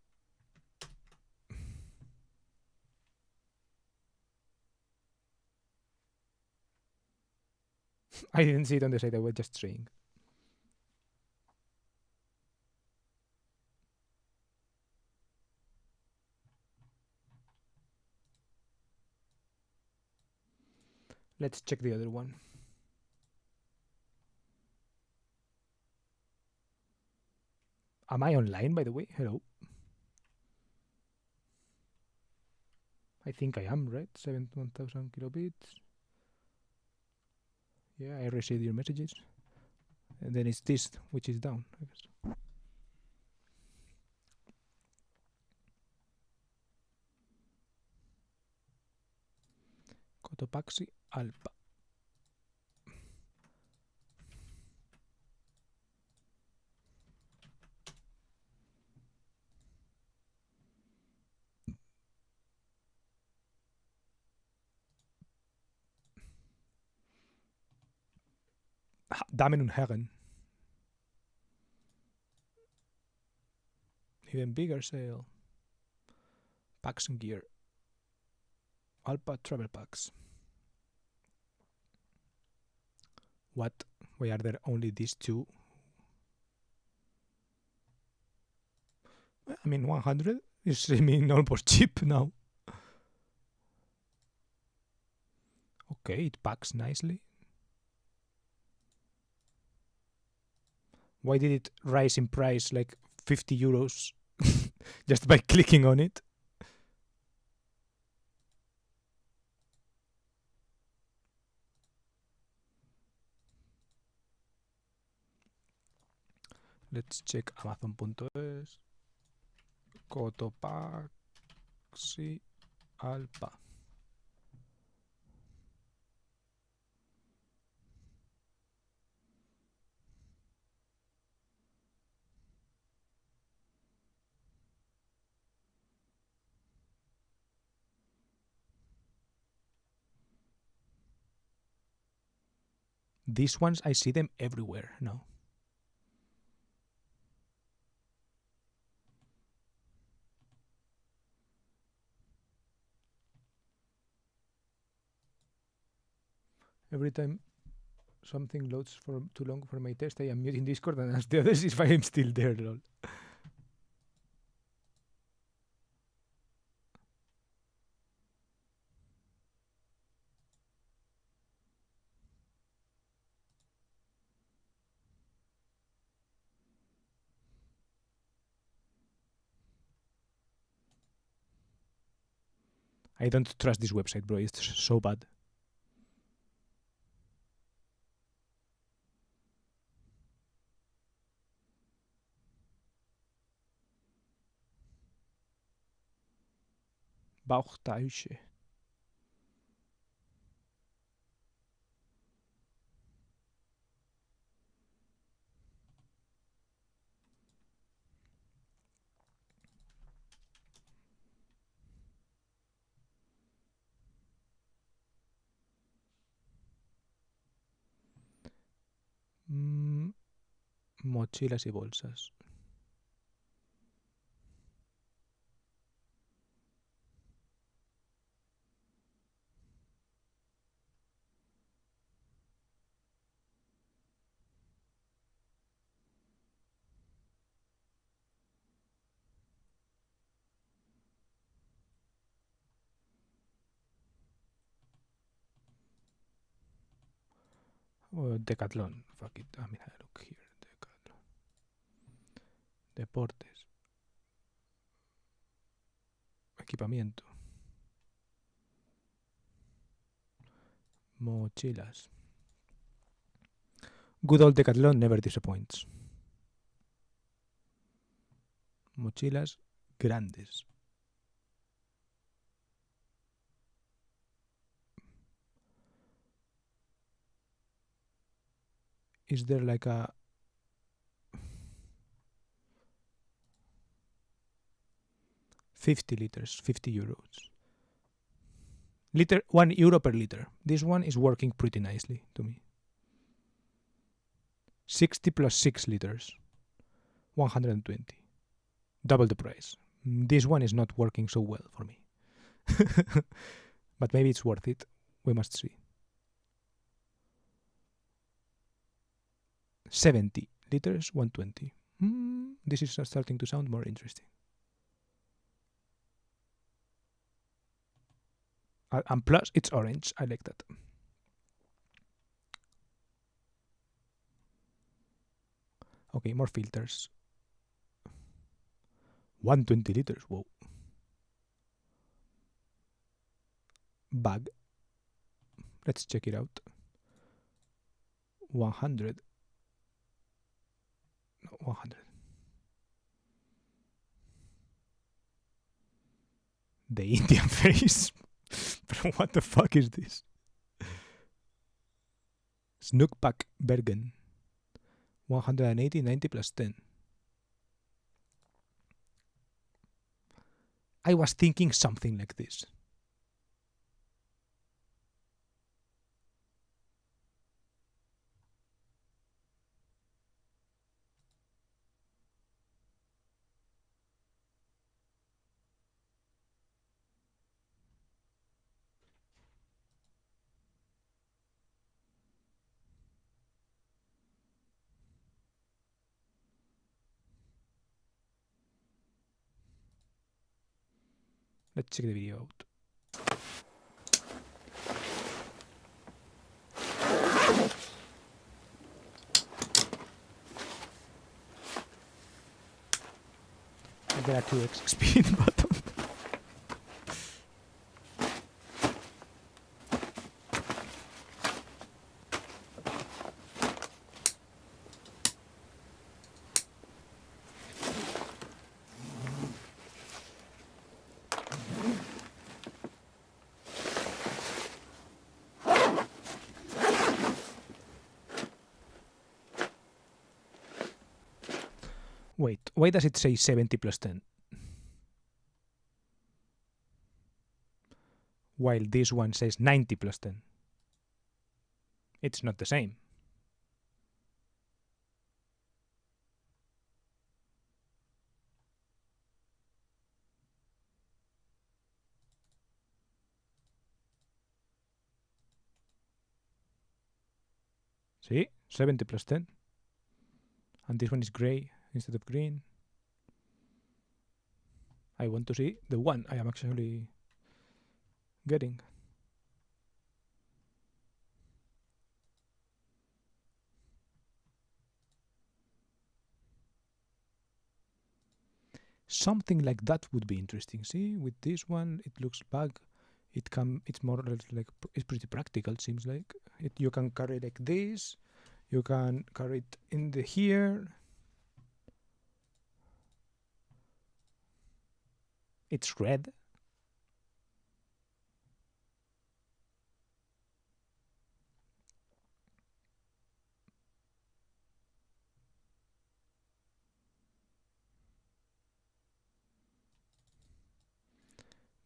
I didn't see it on the site, I was just saying. Let's check the other one. Am I online, by the way? Hello. I think I am, right? 71,000 kilobits. Yeah, I received your messages. And then it's this, which is down, I guess. Cotopaxi Alpa. Damen und Herren. Even bigger sale. Packs and gear. Alpa travel packs. What? Why are there only these two? I mean, 100 is almost cheap now. Okay, it packs nicely. Why did it rise in price like 50 euros just by clicking on it? Let's check Amazon.es. Cotopaxi Alpa. These ones, I see them everywhere now. Every time something loads for too long for my test, I am muting Discord and ask the others if I am still there, lol. I don't trust this website, bro. It's so bad. Bauchtasche. Mochilas y bolsas. Decathlon. Fuck it. I mean, look here. Decathlon. Deportes. Equipamiento. Mochilas. Good old Decathlon never disappoints. Mochilas grandes. Is there like a 50 liters, 50 euros. Liter, €1 per liter. This one is working pretty nicely to me. 60 plus 6 liters, 120. Double the price. This one is not working so well for me. But maybe it's worth it. We must see. 70 liters, 120. This is starting to sound more interesting. And plus, it's orange. I like that. Okay, more filters. 120 liters. Whoa. Bag. Let's check it out. 100. No, 100. The Indian face. What the fuck is this? Snook Pack Bergen. 180, 90 plus 10. I was thinking something like this. Let's check the video out. There are 2x speed button. Wait, why does it say 70 plus 10? While this one says 90 plus 10. It's not the same. See? 70 plus 10. And this one is grey instead of green. I want to see the one I am actually getting. Something like that would be interesting. See, with this one, it looks bag. It's more or less like, it's pretty practical. It seems like you can carry like this. You can carry it in the here. It's red.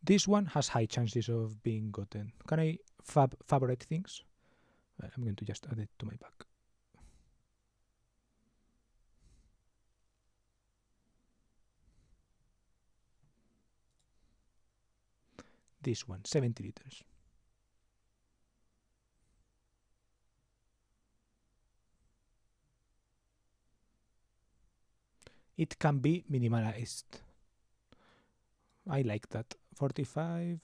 This one has high chances of being gotten. Can I favorite things? I'm going to just add it to my bag. This one, 70 liters. It can be minimalized. I like that. 45.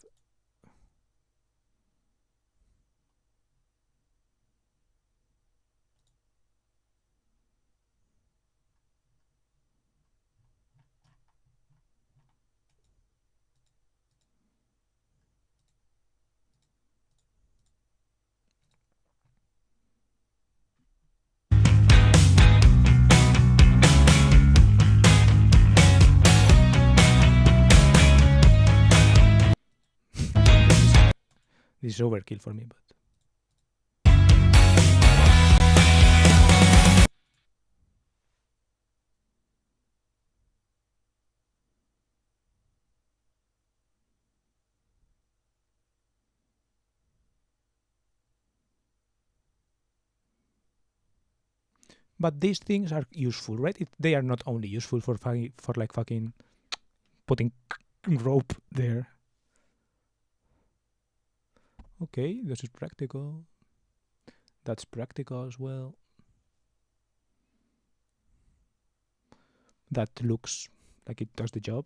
This is overkill for me, but But these things are useful, right? They are not only useful for fucking putting rope there. Okay, this is practical. That's practical as well. That looks like it does the job.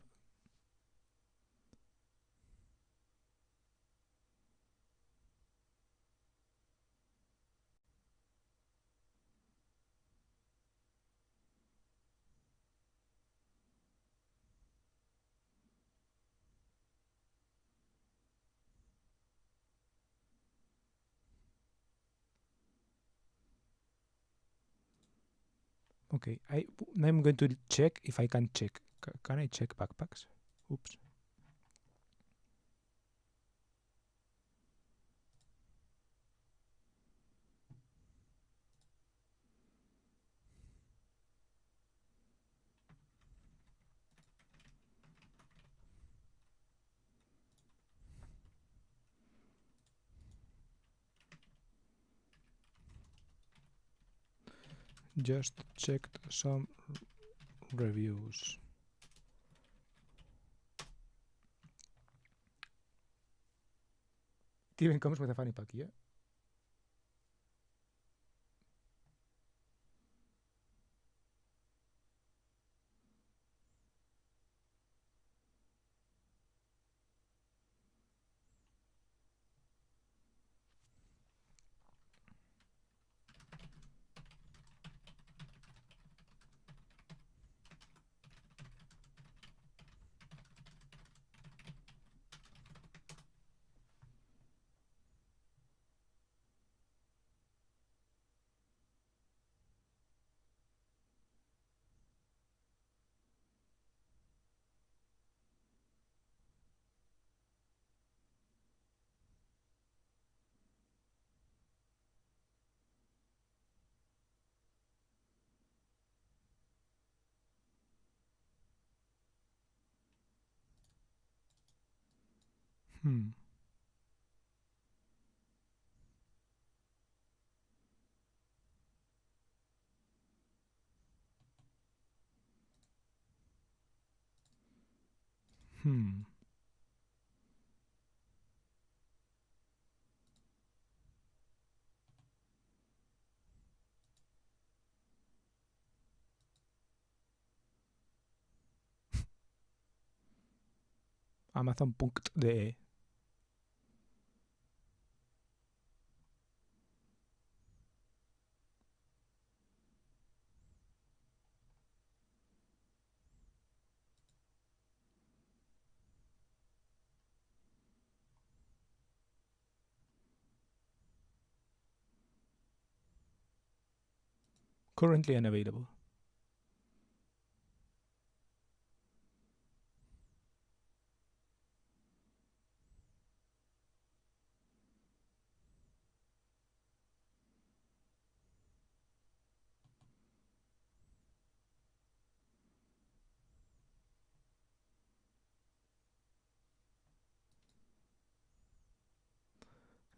Okay, I'm going to check if I can check. Can I check backpacks? Oops. Just checked some reviews. It even comes with a fanny pack, yeah? Hmm. Hmm. Amazon.de. Currently unavailable.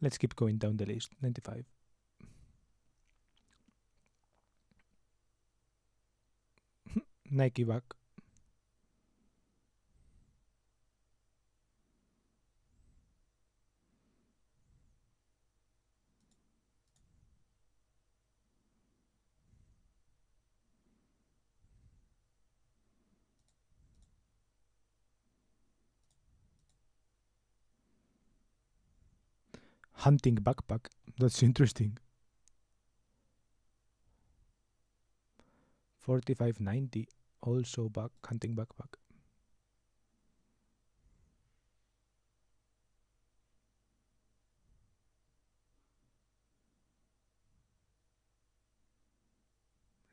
Let's keep going down the list. 95. Nike bag. Hunting backpack. That's interesting. 45.90. Also hunting backpack.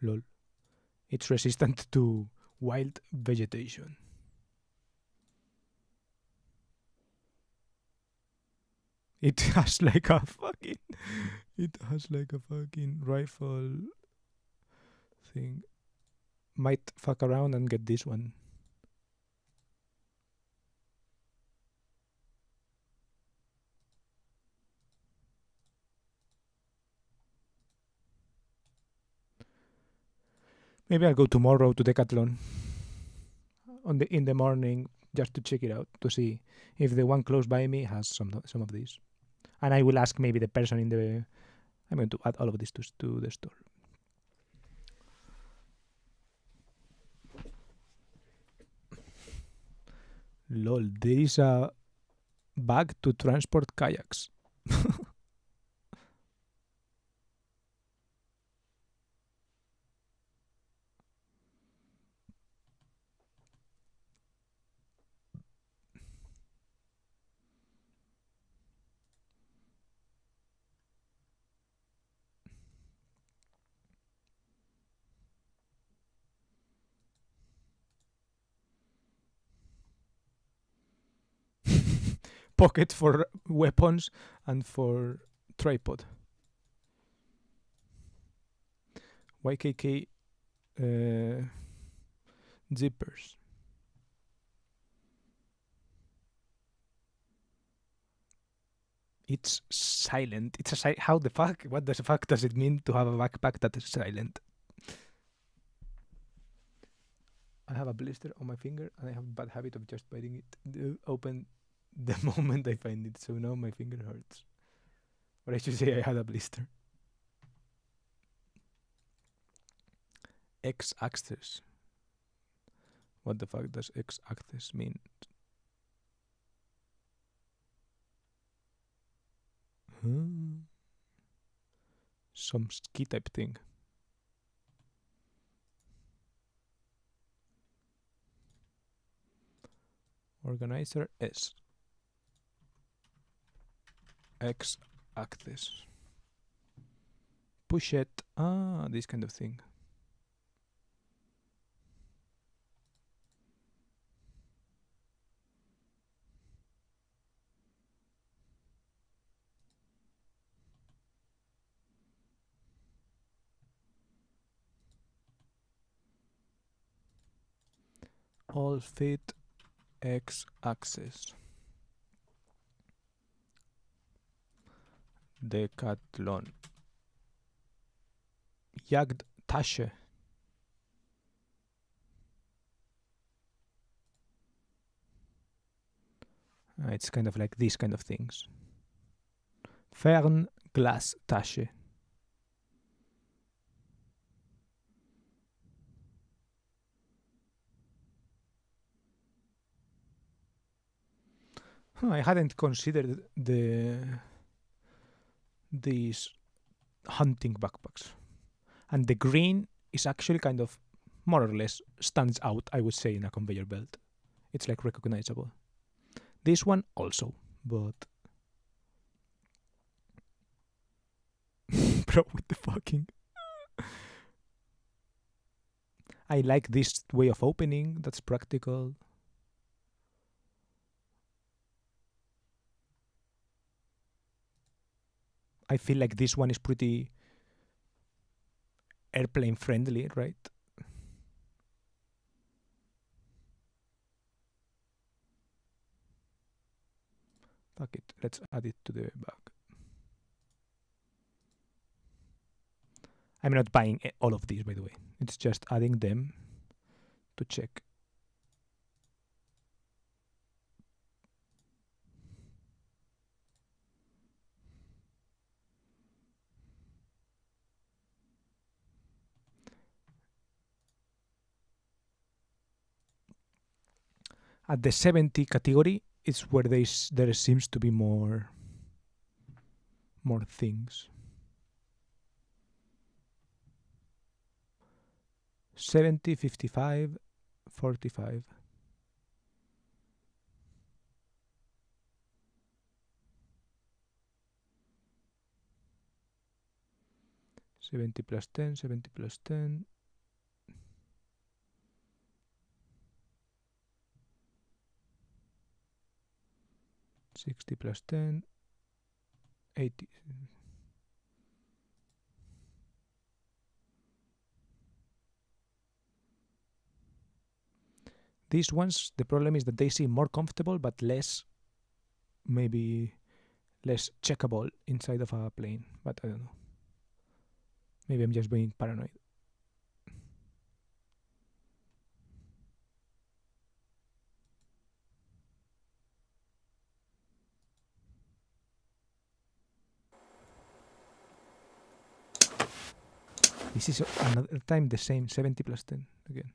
Lol. It's resistant to wild vegetation. It has like a fucking. It has like a fucking rifle thing. Might fuck around and get this one. Maybe I'll go tomorrow to Decathlon in the morning just to check it out, to see if the one close by me has some of these. And I will ask maybe the person in the... I'm going to add all of this to the store. Lol, there is a bag to transport kayaks. Pocket for weapons and for tripod. YKK zippers. It's silent. It's a how the fuck? What the fuck does it mean to have a backpack that is silent? I have a blister on my finger and I have a bad habit of just biting it open the moment I find it, so now my finger hurts. Or I should say I had a blister. X-axis. What the fuck does X-axis mean? Some ski type thing. Organizer S. X-axis. Push it. This kind of thing. All fit X-axis. Decathlon. Jagdtasche. It's kind of like these kind of things. Fernglastasche. I hadn't considered these hunting backpacks. And the green is actually kind of more or less stands out, I would say, in a conveyor belt. It's like recognizable. This one also, but... Bro, with the fucking... I like this way of opening, that's practical. I feel like this one is pretty airplane friendly, right? Fuck it, let's add it to the bag. I'm not buying all of these, by the way. It's just adding them to check. At the 70 category, it's where there seems to be more things. 70, 55, 45. +10, 70 +10. 60 +10, 80. These ones, the problem is that they seem more comfortable, but maybe less checkable inside of a plane. But I don't know. Maybe I'm just being paranoid. This is another time the same, 70 plus 10 again.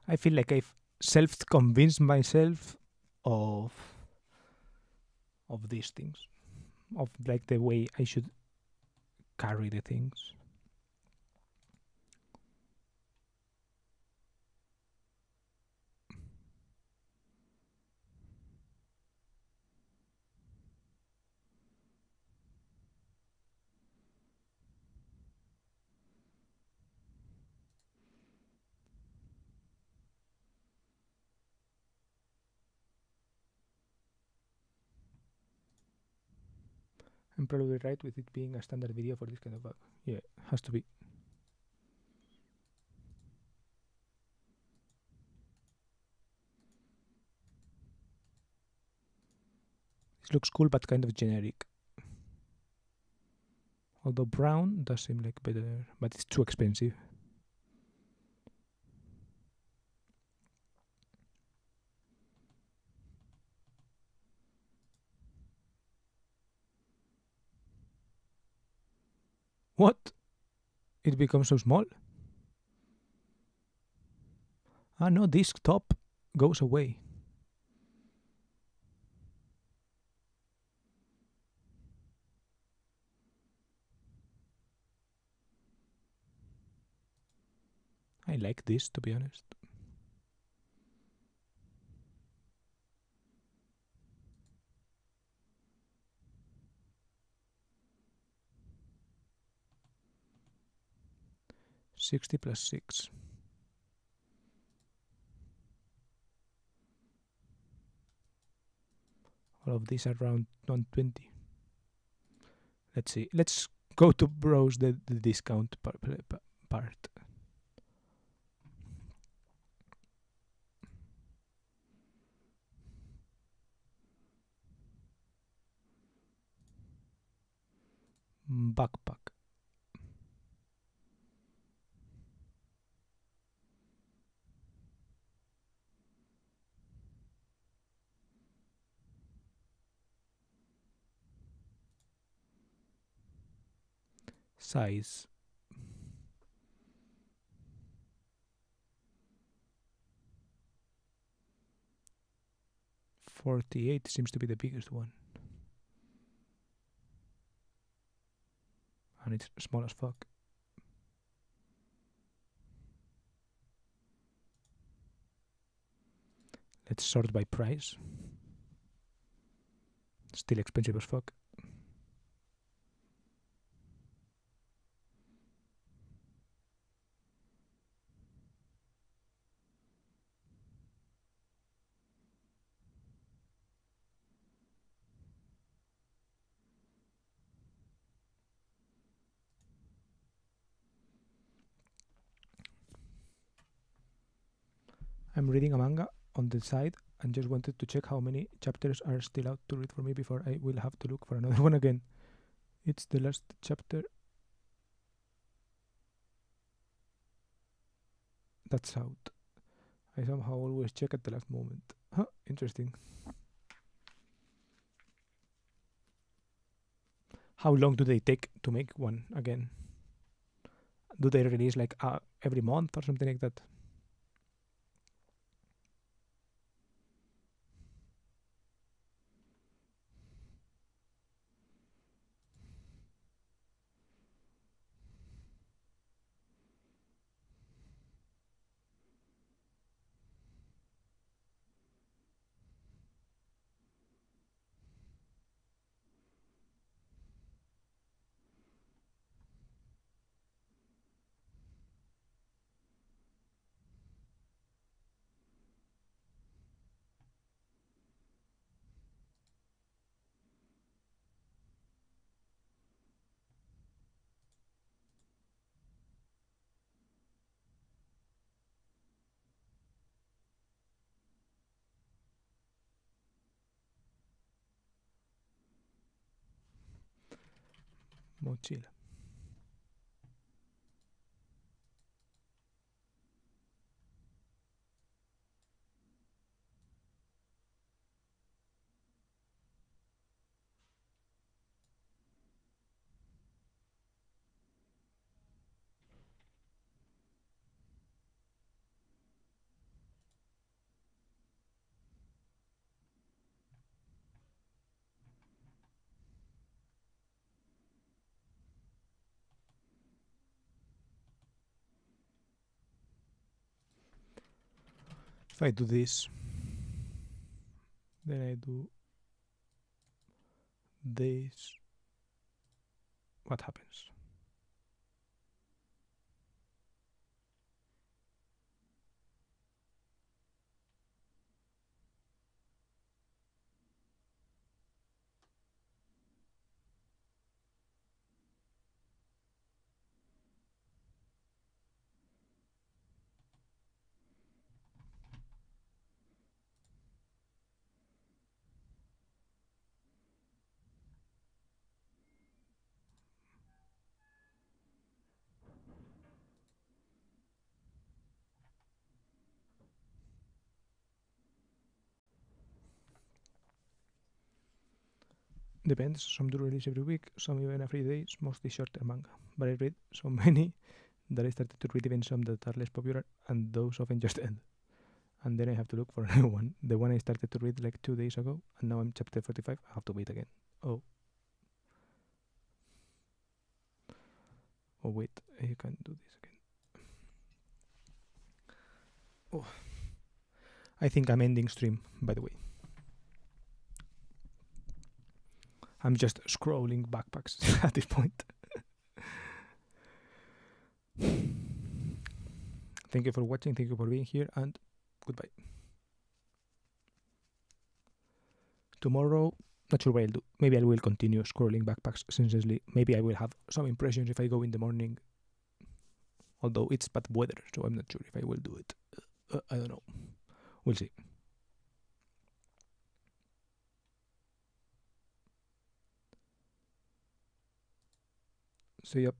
I feel like I've self-convinced myself of these things, of like the way I should carry the things. I'm probably right with it being a standard video for this kind of bug. Yeah, has to be. This looks cool but kind of generic. Although brown does seem like better, but it's too expensive. What? It becomes so small? Ah no, this top goes away. I like this, to be honest. $60 plus $6. All of these are around 120. Let's see. Let's go to browse the discount part. Backpack. Size. $48 seems to be the biggest one. And it's small as fuck. Let's sort by price. Still expensive as fuck. I'm reading a manga on the side and just wanted to check how many chapters are still out to read for me before I will have to look for another one again. It's the last chapter. That's out. I somehow always check at the last moment. Huh, interesting. How long do they take to make one again? Do they release like every month or something like that? mochila. If I do this, then I do this, what happens? Depends, some do release every week, some even every day, mostly shorter manga. But I read so many that I started to read even some that are less popular, and those often just end. And then I have to look for a new one. The one I started to read like 2 days ago, and now I'm chapter 45, I have to wait again. Oh, wait, I can do this again. Oh, I think I'm ending stream, by the way. I'm just scrolling backpacks at this point. Thank you for watching, thank you for being here, and goodbye. Tomorrow, not sure what I'll do. Maybe I will continue scrolling backpacks senselessly. Maybe I will have some impressions if I go in the morning. Although it's bad weather, so I'm not sure if I will do it. I don't know. We'll see. So yep.